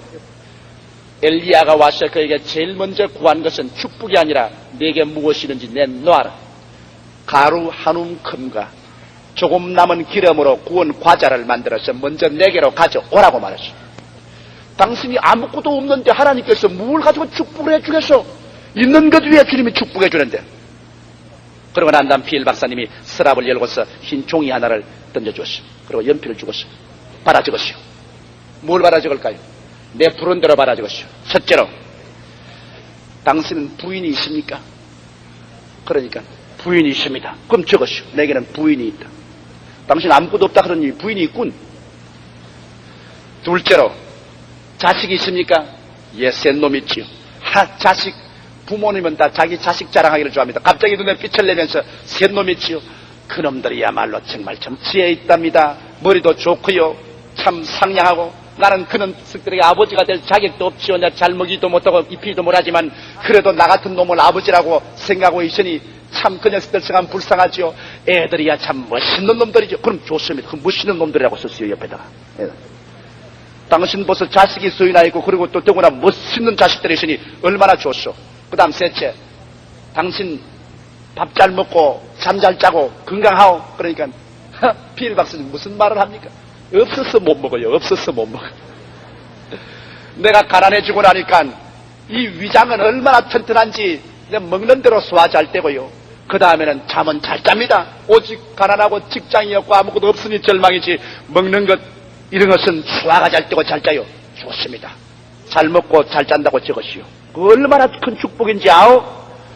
엘리야가 와서 그에게 제일 먼저 구한 것은 축복이 아니라 내게 무엇이 있는지 내놓아라. 가루 한 움큼과 조금 남은 기름으로 구운 과자를 만들어서 먼저 내게로 가져오라고 말했어. 당신이 아무것도 없는데 하나님께서 뭘 가지고 축복을 해주겠어? 있는 것 위에 주님이 축복해 주는데. 그러고 난 다음 필 박사님이 서랍을 열고서 흰 종이 하나를 던져주었어. 그리고 연필을 주었어. 받아 적었어. 뭘 받아 적을까요? 내 부른 대로 받아 적었어. 첫째로 당신은 부인이 있습니까? 그러니까 부인이 있습니다. 그럼 적었어. 내게는 부인이 있다. 당신 아무것도 없다 그러니 부인이 있군. 둘째로 자식이 있습니까? 예, 센 놈 있지요. 자식 부모님은 다 자기 자식 자랑하기를 좋아합니다. 갑자기 눈에 빛을 내면서 센 놈 있지요. 그놈들이야말로 정말 참 지혜 있답니다. 머리도 좋고요. 참 상냥하고 나는 그런 녀석들에게 아버지가 될 자격도 없지요. 내가 잘 먹이도 못하고 입히도 못하지만 그래도 나 같은 놈을 아버지라고 생각하고 있으니 참 그 녀석들 생각하면 불쌍하지요. 애들이야 참 멋있는 놈들이죠. 그럼 좋습니다. 그 멋있는 놈들이라고 썼어요. 옆에다가. 예. 당신 벌써 자식이 소유나 있고 그리고 또 더구나 멋있는 자식들이 있으니 얼마나 좋소. 그 다음 셋째, 당신 밥 잘 먹고 잠 잘 자고 건강하고 그러니까 필 박사님 무슨 말을 합니까? 없어서 못 먹어요. 없어서 못 먹어요. 내가 가난해지고 나니까 이 위장은 얼마나 튼튼한지 내가 먹는 대로 소화 잘 되고요. 그 다음에는 잠은 잘 잡니다. 오직 가난하고 직장이 없고 아무것도 없으니 절망이지 먹는 것 이런 것은 소화가 잘 되고 잘 자요. 좋습니다. 잘 먹고 잘 잔다고 적으시오. 그 얼마나 큰 축복인지 아오?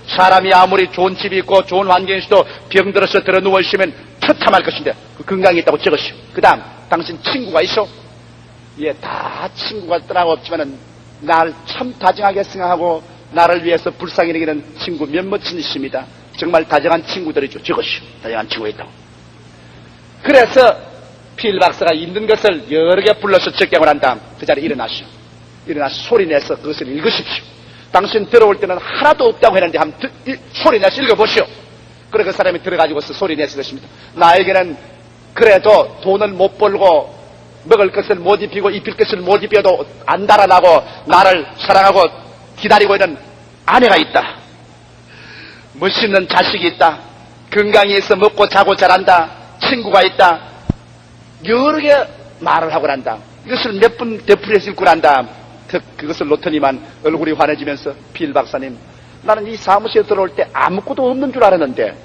사람이 아무리 좋은 집이 있고 좋은 환경에 있어도 병들어서 들어 누워있으면 처참할 것인데 그 건강이 있다고 적으시오. 그 다음 당신 친구가 있어? 예, 다 친구가 떠나고 없지만은 날 참 다정하게 생각하고 나를 위해서 불쌍히 여기는 친구 몇몇은 있습니다. 정말 다정한 친구들이죠. 적으시오. 다정한 친구가 있다고. 그래서 필 박사가 있는 것을 여러 개 불러서 적게 하고 난 다음 그 자리에 일어나시오. 일어나서 소리내서 그것을 읽으십시오. 당신 들어올 때는 하나도 없다고 했는데 한번 소리내서 읽어보시오. 그래 그 사람이 들어가지고서 소리내서 그렇습니다. 나에게는 그래도 돈을 못 벌고 먹을 것을 못 입히고 입힐 것을 못 입혀도 안 달아나고 나를 사랑하고 기다리고 있는 아내가 있다. 멋있는 자식이 있다. 건강히 해서 먹고 자고 잘한다. 친구가 있다. 여러 개 말을 하고 난다. 이것을 몇 분 되풀이해서 읽고 난 다음 그것을 놓더니만 얼굴이 환해지면서 필 박사님 나는 이 사무실에 들어올 때 아무것도 없는 줄 알았는데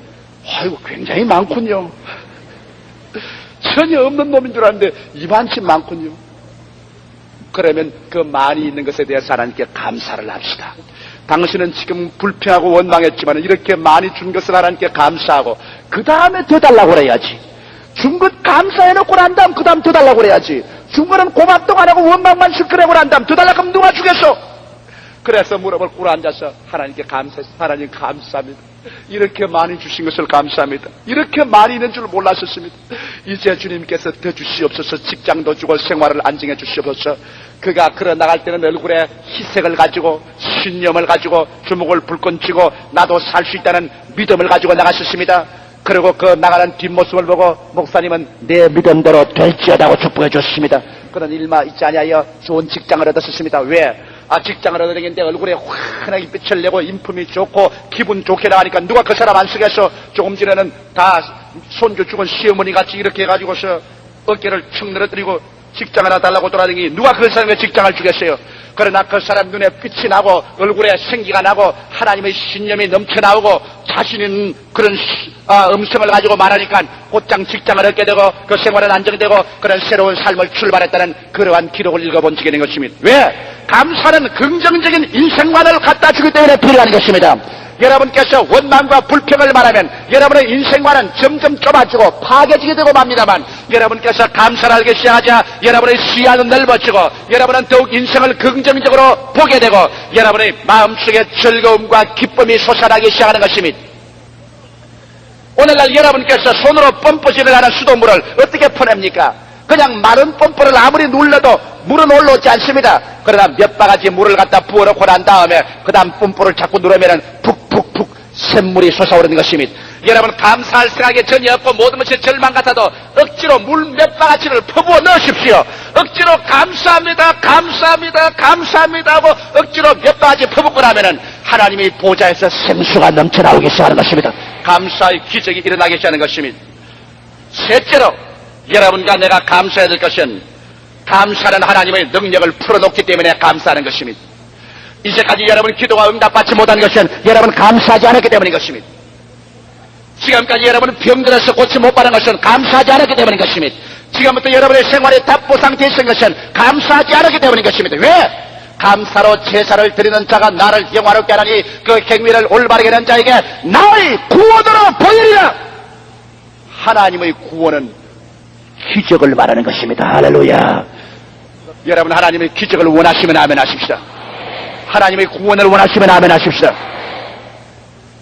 아이고 굉장히 많군요. 전혀 없는 놈인 줄 알았는데 이만큼 많군요. 그러면 그 많이 있는 것에 대해서 하나님께 감사를 합시다. 당신은 지금 불평하고 원망했지만 이렇게 많이 준 것을 하나님께 감사하고 그 다음에 더 달라고 그래야지. 준 것 감사해놓고 난 다음 그 다음 더 달라고 그래야지. 준 거는 고맙다고 안 하고 원망만 시끄러고 난 다음 더 달라고 하면 누가 주겠어? 그래서 무릎을 꿇어 앉아서 하나님께 감사해서 하나님 감사합니다. 이렇게 많이 주신 것을 감사합니다. 이렇게 많이 있는 줄 몰랐었습니다. 이제 주님께서 더 주시옵소서. 직장도 주고 생활을 안정해 주시옵소서. 그가 걸어 나갈 때는 얼굴에 희색을 가지고 신념을 가지고 주먹을 불끈 쥐고 나도 살 수 있다는 믿음을 가지고 나가셨습니다. 그리고 그 나가는 뒷모습을 보고 목사님은 내 믿음대로 될지어다고 축복해 주셨습니다. 그런 일만 있지 아니하여 좋은 직장을 얻었습니다. 왜? 직장을 얻어내는데 얼굴에 환하게 빛을 내고 인품이 좋고 기분 좋게 나가니까 누가 그 사람 안 쓰겠어? 조금 전에는 다 손주 죽은 시어머니 같이 이렇게 해가지고서 어깨를 축 늘어뜨리고 직장 하나 달라고 돌아다니니 누가 그 사람에게 직장을 주겠어요? 그러나 그 사람 눈에 빛이 나고 얼굴에 생기가 나고 하나님의 신념이 넘쳐나오고 자신 있는 그런 음성을 가지고 말하니까 곧장 직장을 얻게 되고 그 생활은 안정되고 그런 새로운 삶을 출발했다는 그러한 기록을 읽어본 적이 있는 것입니다. 왜? 감사는 긍정적인 인생관을 갖다 주기 때문에 필요한 것입니다. 여러분께서 원망과 불평을 말하면 여러분의 인생관은 점점 좁아지고 파괴지게 되고 맙니다만 여러분께서 감사를 알기 시작하자 여러분의 시야는 넓어지고 여러분은 더욱 인생을 긍정적으로 보게 되고 여러분의 마음속에 즐거움과 기쁨이 솟아나기 시작하는 것입니다. 오늘날 여러분께서 손으로 펌프질을 하는 수돗물을 어떻게 퍼냅니까? 그냥 마른 펌프를 아무리 눌러도 물은 올라오지 않습니다. 그러나 몇 바가지 물을 갖다 부어놓고 난 다음에 그 다음 펌프를 자꾸 누르면 푹푹푹 샘물이 솟아오르는 것입니다. 여러분 감사할 생각이 전혀 없고 모든 것이 절망 같아도 억지로 물 몇 바가지를 퍼부어 넣으십시오. 억지로 감사합니다 감사합니다 감사합니다 하고 억지로 몇 바가지 퍼붓고 나면은 하나님의 보좌에서 생수가 넘쳐나오기 시작하는 것입니다. 감사의 기적이 일어나기 시작하는 것입니다. 셋째로 여러분과 내가 감사해야 될 것은 감사는 하나님의 능력을 풀어놓기 때문에 감사하는 것입니다. 이제까지 여러분 기도가 응답받지 못한 것은 여러분 감사하지 않았기 때문인 것입니다. 지금까지 여러분은 병들어서 고침 못 받은 것은 감사하지 않았기 때문인 것입니다. 지금부터 여러분의 생활에 답보 상태에 있는 것은 감사하지 않았기 때문인 것입니다. 왜? 감사로 제사를 드리는 자가 나를 영화롭게 하나니 그 행위를 올바르게 하는 자에게 나의 구원으로 보이리라. 하나님의 구원은 기적을 말하는 것입니다. 할렐루야. 여러분 하나님의 기적을 원하시면 아멘 하십시다. 하나님의 구원을 원하시면 아멘 하십시다.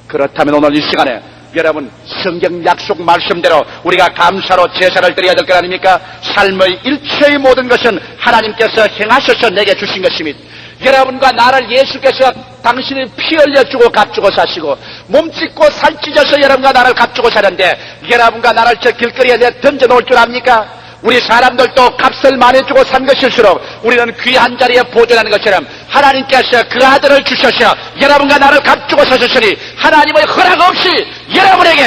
그렇다면 오늘 이 시간에 여러분 성경 약속 말씀대로 우리가 감사로 제사를 드려야 될 것 아닙니까? 삶의 일체의 모든 것은 하나님께서 행하셔서 내게 주신 것입니다. 여러분과 나를 예수께서 당신이 피 흘려주고 값주고 사시고 몸찢고 살찌져서 여러분과 나를 값주고 사는데 여러분과 나를 저 길거리에 던져놓을 줄 압니까? 우리 사람들도 값을 많이 주고 산 것일수록 우리는 귀한 자리에 보존하는 것처럼 하나님께서 그 아들을 주셔서 여러분과 나를 값주고 사셨으니 하나님의 허락 없이 여러분에게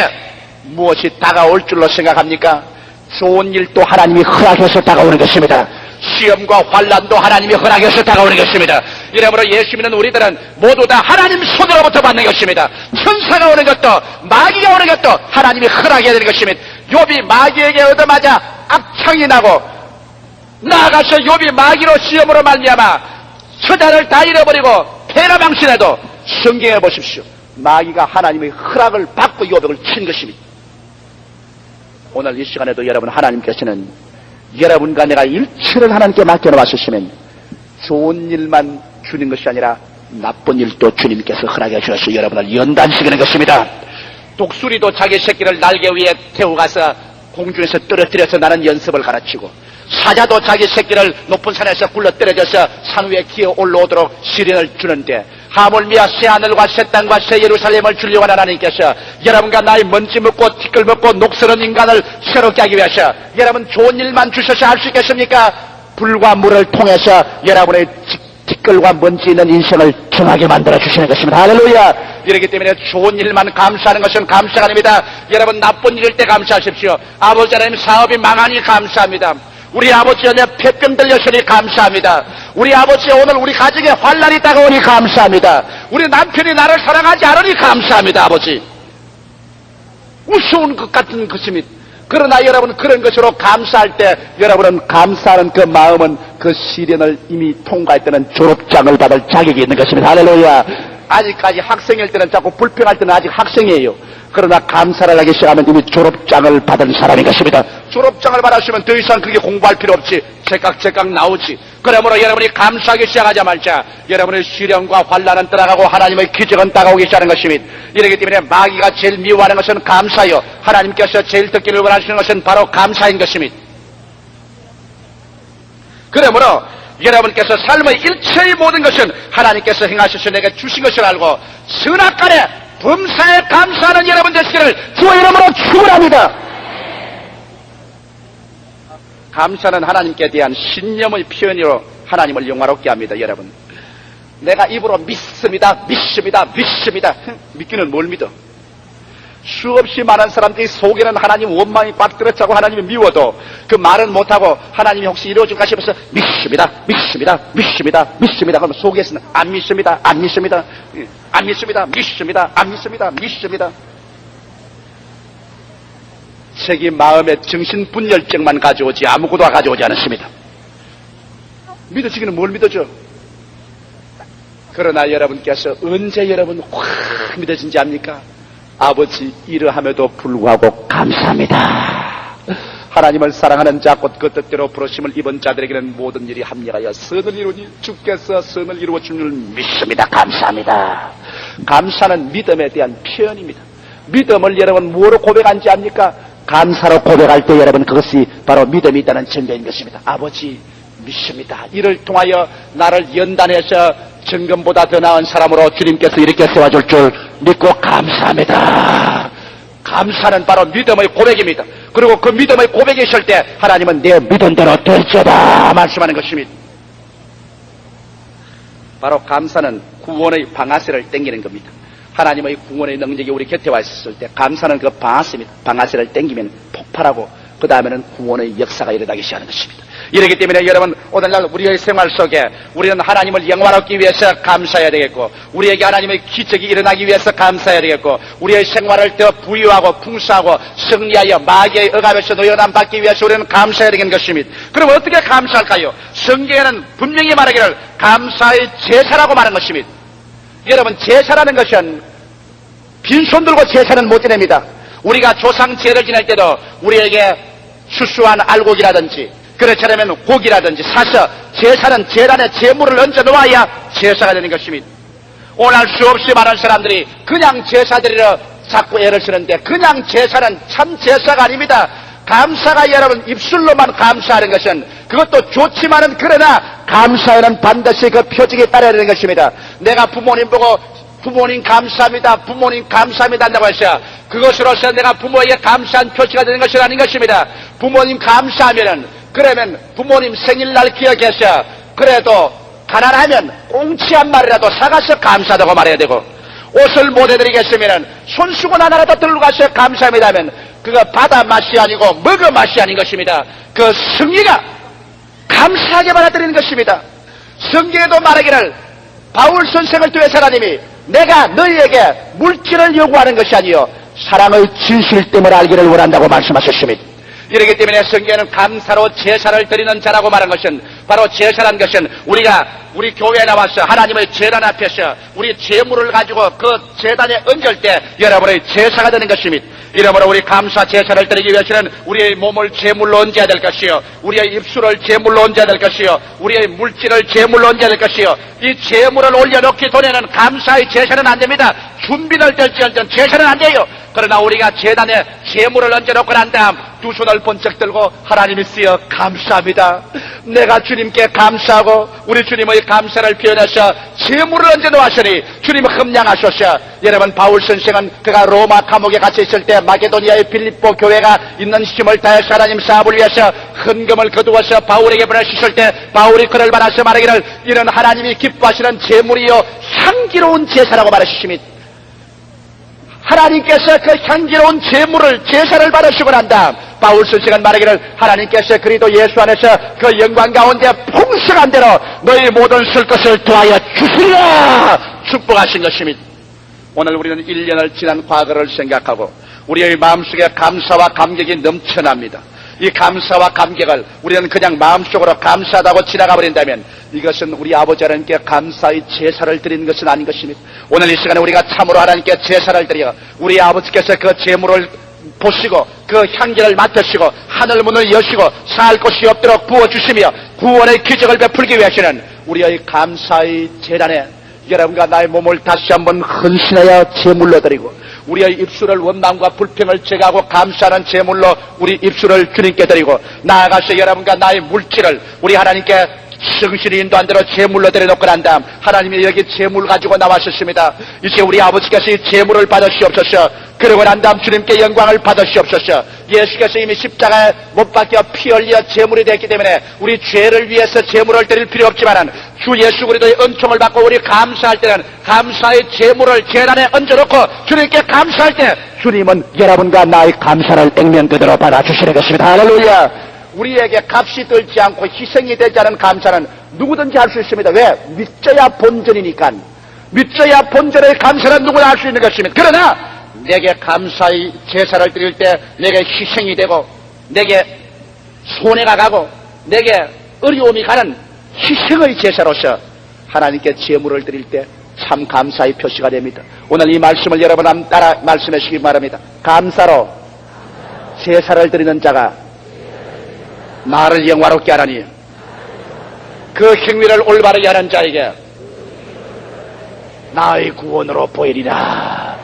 무엇이 다가올 줄로 생각합니까? 좋은 일도 하나님이 허락해서 다가오는 것입니다. 시험과 환난도 하나님이 허락해서 다가오는 것입니다. 이러므로 예수 믿는 우리들은 모두 다 하나님 손으로부터 받는 것입니다. 천사가 오는 것도 마귀가 오는 것도 하나님이 허락해야 되는 것입니다. 욥이 마귀에게 얻어맞아 악창이 나고 나아가서 욥이 마귀로 시험으로 말미암아 처자를 다 잃어버리고 패라망신해도 성경에 보십시오. 마귀가 하나님의 허락을 받고 욥을 친 것입니다. 오늘 이 시간에도 여러분 하나님께서는 여러분과 내가 일체를 하나님께 맡겨놓았으시면 좋은 일만 주는 것이 아니라 나쁜 일도 주님께서 허락해 주셔서 여러분을 연단시키는 것입니다. 독수리도 자기 새끼를 날개 위에 태워가서 공중에서 떨어뜨려서 나는 연습을 가르치고 사자도 자기 새끼를 높은 산에서 굴러 떨어져서 산 위에 기어 올라오도록 시련을 주는데 하물며 새하늘과 새 땅과 새 예루살렘을 주려고 하는 하나님께서 여러분과 나의 먼지 먹고 티끌 먹고 녹슬은 인간을 새롭게 하기 위해서 여러분 좋은 일만 주셔서 할 수 있겠습니까? 불과 물을 통해서 여러분의 티끌과 먼지 있는 인생을 정하게 만들어 주시는 것입니다. 할렐루야. 이렇기 때문에 좋은 일만 감사하는 것은 감사가 아닙니다. 여러분 나쁜 일일 때 감사하십시오. 아버지 하나님 사업이 망하니 감사합니다. 우리 아버지 오늘 폐병 들렸으니 감사합니다. 우리 아버지 오늘 우리 가정에 환난이 다가오니 감사합니다. 우리 남편이 나를 사랑하지 않으니 감사합니다. 아버지 우스운 것 같은 것입니다. 그러나 여러분 그런 것으로 감사할 때 여러분은 감사하는 그 마음은 그 시련을 이미 통과할 때는 졸업장을 받을 자격이 있는 것입니다. 할렐루야. 아직까지 학생일 때는 자꾸 불평할 때는 아직 학생이에요. 그러나 감사를 하기 시작하면 이미 졸업장을 받은 사람인 것입니다. 졸업장을 받았으면 더 이상 그게 공부할 필요 없지. 제깍제깍 나오지. 그러므로 여러분이 감사하기 시작하자마자 여러분의 시련과 환난은 떠나가고 하나님의 기적은 다가오기 시작하는 것입니다. 이러기 때문에 마귀가 제일 미워하는 것은 감사요, 하나님께서 제일 듣기를 원하시는 것은 바로 감사인 것입니다. 그러므로 여러분께서 삶의 일체의 모든 것은 하나님께서 행하셔서 내게 주신 것을 알고 선악간에 범사에 감사하는 여러분 되시기를 주의 이름으로 축원합니다. 감사는 하나님께 대한 신념의 표현으로 하나님을 영화롭게 합니다. 여러분, 내가 입으로 믿습니다, 믿습니다, 믿습니다. 믿기는 뭘 믿어? 수없이 많은 사람들이 속에는 하나님 원망이 빠뜨렸자고 하나님이 미워도 그 말은 못하고 하나님이 혹시 이루어줄까 싶어서 믿습니다, 믿습니다, 믿습니다, 믿습니다. 그러면 속에서는 안 믿습니다, 안 믿습니다, 안 믿습니다, 믿습니다, 안 믿습니다, 믿습니다. 자기 마음의 정신분열증만 가져오지 아무것도 가져오지 않았습니다. 믿어지기는 뭘 믿어줘? 그러나 여러분께서 언제 여러분 확 믿어진지 압니까? 아버지, 이러함에도 불구하고 감사합니다. 하나님을 사랑하는 자 곧 그 뜻대로 부르심을 입은 자들에게는 모든 일이 합리하여 선을 이루니 주께서 선을 이루어 준 줄 믿습니다. 감사합니다. 감사는 믿음에 대한 표현입니다. 믿음을 여러분 뭐로 고백한지 압니까? 감사로 고백할 때 여러분 그것이 바로 믿음이 있다는 증거인 것입니다. 아버지, 믿습니다. 이를 통하여 나를 연단해서 정금보다 더 나은 사람으로 주님께서 이렇게 세워줄 줄 믿고 감사합니다. 감사는 바로 믿음의 고백입니다. 그리고 그 믿음의 고백이 있을 때 하나님은 내 믿음대로 될지어다 말씀하는 것입니다. 바로 감사는 구원의 방아쇠를 당기는 겁니다. 하나님의 구원의 능력이 우리 곁에 와 있었을 때 감사는 그 방아쇠를 당기면 폭발하고 그 다음에는 구원의 역사가 일어나기 시작하는 것입니다. 이렇기 때문에 여러분 오늘날 우리의 생활 속에 우리는 하나님을 영화롭기 위해서 감사해야 되겠고 우리에게 하나님의 기적이 일어나기 위해서 감사해야 되겠고 우리의 생활을 더 부유하고 풍성하고 승리하여 마귀의 억압에서 노연함 받기 위해서 우리는 감사해야 되는 것입니다. 그럼 어떻게 감사할까요? 성경에는 분명히 말하기를 감사의 제사라고 말하는 것입니다. 여러분, 제사라는 것은 빈손 들고 제사는 못 지냅니다. 우리가 조상 제를 지낼 때도 우리에게 수수한 알곡이라든지 그렇지 않으면 고기라든지 사서 제사는 제단에 제물을 얹어 놓아야 제사가 되는 것입니다. 오늘 수없이 많은 사람들이 그냥 제사 드리러 자꾸 애를 쓰는데 그냥 제사는 참 제사가 아닙니다. 감사가 여러분 입술로만 감사하는 것은 그것도 좋지만은 그러나 감사에는 반드시 그 표적이 따라야 되는 것입니다. 내가 부모님 보고 부모님 감사합니다, 부모님 감사합니다 한다고 해서 그것으로서 내가 부모에게 감사한 표시가 되는 것은 아닌 것입니다. 부모님 감사하면은 그러면 부모님 생일날 기억해서 그래도 가난하면 꽁치 한 마리라도 사가서 감사하다고 말해야 되고 옷을 못 해드리겠으면 손수건 하나라도 들고 가서 감사합니다 하면 그거 바다 맛이 아니고 먹어 맛이 아닌 것입니다. 그 승리가 감사하게 받아들이는 것입니다. 성경에도 말하기를 바울 선생을 통해서 하나님이 내가 너희에게 물질을 요구하는 것이 아니요 사랑의 진실 때문에 알기를 원한다고 말씀하셨습니다. 이렇기 때문에 성경에는 감사로 제사를 드리는 자라고 말한 것은 바로 제사라는 것은 우리가 우리 교회에 나와서 하나님의 제단 앞에서 우리 제물을 가지고 그 제단에 얹을 때 여러분의 제사가 되는 것입니다. 이러므로 우리 감사 제사를 드리기 위해서는 우리의 몸을 제물로 얹어야 될 것이요 우리의 입술을 제물로 얹어야 될 것이요 우리의 물질을 제물로 얹어야 될 것이요 이 제물을 올려놓기 전에는 감사의 제사는 안 됩니다. 준비를 될지언정 제사는 안 돼요. 그러나 우리가 제단에 제물을 얹어놓고 난 다음 두 손을 번쩍 들고 하나님이 쓰여 감사합니다. 내가 주님께 감사하고 우리 주님의 감사를 표현해서 제물을 얹어놓으시니 주님은 흠양하소서. 여러분 바울 선생은 그가 로마 감옥에 갇혀 있을 때 마게도니아의 빌립보 교회가 있는 힘을 다해서 하나님 사업을 위해서 헌금을 거두어서 바울에게 보내주실 때 바울이 그를 받아서 말하기를 이는 하나님이 기뻐하시는 제물이요 향기로운 제사라고 말하십니다. 하나님께서 그 향기로운 제사를 받으시고 난 다음 바울 선생은 말하기를 하나님께서 그리스도 예수 안에서 그 영광 가운데 풍성한 대로 너희 모든 쓸 것을 더하여 주시리라 축복하신 것입니다. 오늘 우리는 1년을 지난 과거를 생각하고 우리의 마음속에 감사와 감격이 넘쳐납니다. 이 감사와 감격을 우리는 그냥 마음속으로 감사하다고 지나가 버린다면 이것은 우리 아버지 하나님께 감사의 제사를 드리는 것은 아닌 것입니다. 오늘 이 시간에 우리가 참으로 하나님께 제사를 드려 우리 아버지께서 그 제물을 보시고 그 향기를 맡으시고 하늘 문을 여시고 살 곳이 없도록 부어주시며 구원의 기적을 베풀기 위하시는 우리의 감사의 재단에 여러분과 나의 몸을 다시 한번 헌신하여 제물로 드리고 우리의 입술을 원망과 불평을 제거하고 감사하는 제물로 우리 입술을 주님께 드리고 나아가서 여러분과 나의 물질을 우리 하나님께 성실히 인도한 대로 제물로 드려놓고 난 다음 하나님이 여기 제물 가지고 나와주십니다. 이제 우리 아버지께서 이 제물을 받으시옵소서. 그러고 난 다음 주님께 영광을 받으시옵소서. 예수께서 이미 십자가에 못 박혀 피 흘려 제물이 됐기 때문에 우리 죄를 위해서 제물을 드릴 필요 없지만은 주 예수 그리스도의 은총을 받고 우리 감사할 때는 감사의 제물을 제단에 얹어놓고 주님께 감사할 때 주님은 여러분과 나의 감사를 액면 그대로 받아주시는 것입니다. 할렐루야. 우리에게 값이 들지 않고 희생이 되지 않은 감사는 누구든지 할 수 있습니다. 왜? 믿져야 본전이니까. 믿져야 본전의 감사는 누구나 할 수 있는 것입니다. 그러나 내게 감사의 제사를 드릴 때 내게 희생이 되고 내게 손해가 가고 내게 어려움이 가는 희생의 제사로서 하나님께 제물을 드릴 때 참 감사의 표시가 됩니다. 오늘 이 말씀을 여러분 따라 말씀하시기 바랍니다. 감사로 제사를 드리는 자가 나를 영화롭게 하라니 그 행위를 올바르게 하는 자에게 나의 구원으로 보이리라.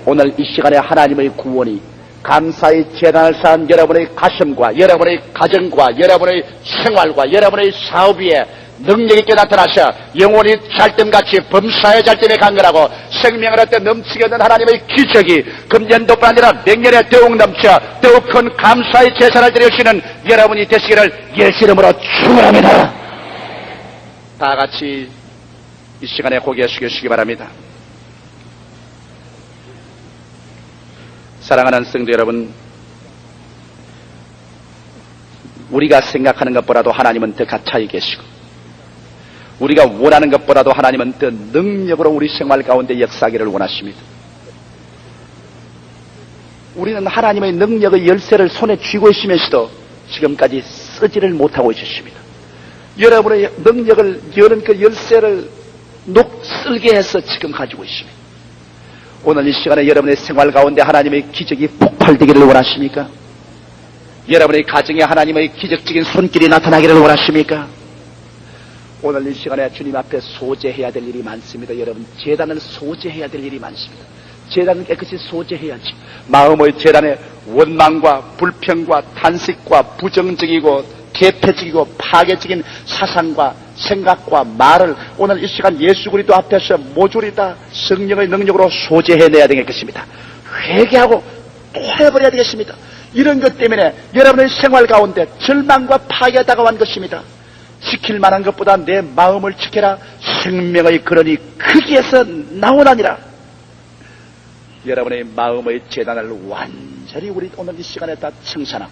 오늘 이 시간에 하나님의 구원이 감사의 재단을 쌓은 여러분의 가슴과 여러분의 가정과 여러분의 생활과 여러분의 사업 위에 능력있게 나타나셔 영혼이 잘됨같이 범사의 잘됨에 간결하고 생명을 얻되 넘치게 하는 하나님의 기적이 금년도뿐 아니라 맹년에 더욱 넘쳐 더욱 큰 감사의 제사를 드리시는 여러분이 되시기를 예수 이름으로 축원합니다. 다 같이 이 시간에 고개 숙이시기 바랍니다. 사랑하는 성도 여러분, 우리가 생각하는 것보다도 하나님은 더 가까이 계시고 우리가 원하는 것보다도 하나님은 더 능력으로 우리 생활 가운데 역사하기를 원하십니다. 우리는 하나님의 능력의 열쇠를 손에 쥐고 있으면서도 지금까지 쓰지를 못하고 있으십니다. 여러분의 능력을 여는 그 열쇠를 녹슬게 해서 지금 가지고 있습니다. 오늘 이 시간에 여러분의 생활 가운데 하나님의 기적이 폭발되기를 원하십니까? 여러분의 가정에 하나님의 기적적인 손길이 나타나기를 원하십니까? 오늘 이 시간에 주님 앞에 소재해야 될 일이 많습니다. 여러분, 제단을 소재해야 될 일이 많습니다. 제단을 깨끗이 소재해야지. 마음의 제단에 원망과 불평과 탄식과 부정적이고 개폐적이고 파괴적인 사상과 생각과 말을 오늘 이 시간 예수 그리스도 앞에서 모조리 다 성령의 능력으로 소재해내야 되겠습니다. 회개하고 토해버려야 되겠습니다. 이런 것 때문에 여러분의 생활 가운데 절망과 파괴가 다가온 것입니다. 지킬 만한 것보다 내 마음을 지켜라. 생명의 근원이 거기에서 나오나니라. 여러분의 마음의 재단을 완전히 우리 오늘 이 시간에 다 청산하고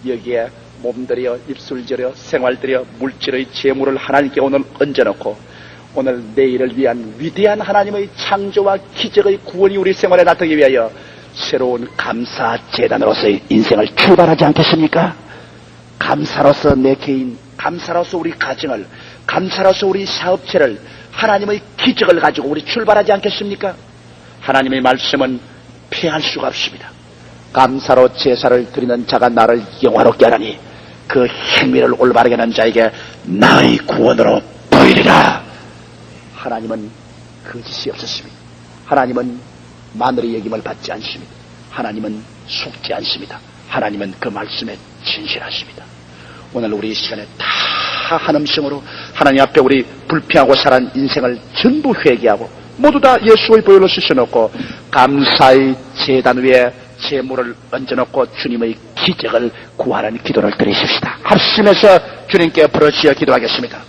여기에 몸들여 입술들여 생활들여 물질의 재물을 하나님께 오늘 얹어놓고 오늘 내일을 위한 위대한 하나님의 창조와 기적의 구원이 우리 생활에 나타나기 위하여 새로운 감사 재단으로서의 인생을 출발하지 않겠습니까? 감사로서 내 개인, 감사로서 우리 가정을, 감사로서 우리 사업체를 하나님의 기적을 가지고 우리 출발하지 않겠습니까? 하나님의 말씀은 피할 수가 없습니다. 감사로 제사를 드리는 자가 나를 영화롭게 하라니 그 행위를 올바르게 하는 자에게 나의 구원으로 보이리라. 하나님은 거짓이 없었습니다. 하나님은 마늘의 여김을 받지 않습니다. 하나님은 속지 않습니다. 하나님은 그 말씀에 진실하십니다. 오늘 우리 이 시간에 다 한 음성으로 하나님 앞에 우리 불평하고 살아온 인생을 전부 회개하고 모두 다 예수의 보혈로 씻어놓고 감사의 제단 위에 제물을 얹어놓고 주님의 기적을 구하는 기도를 드리십시다. 합심해서 주님께 부르짖어 기도하겠습니다.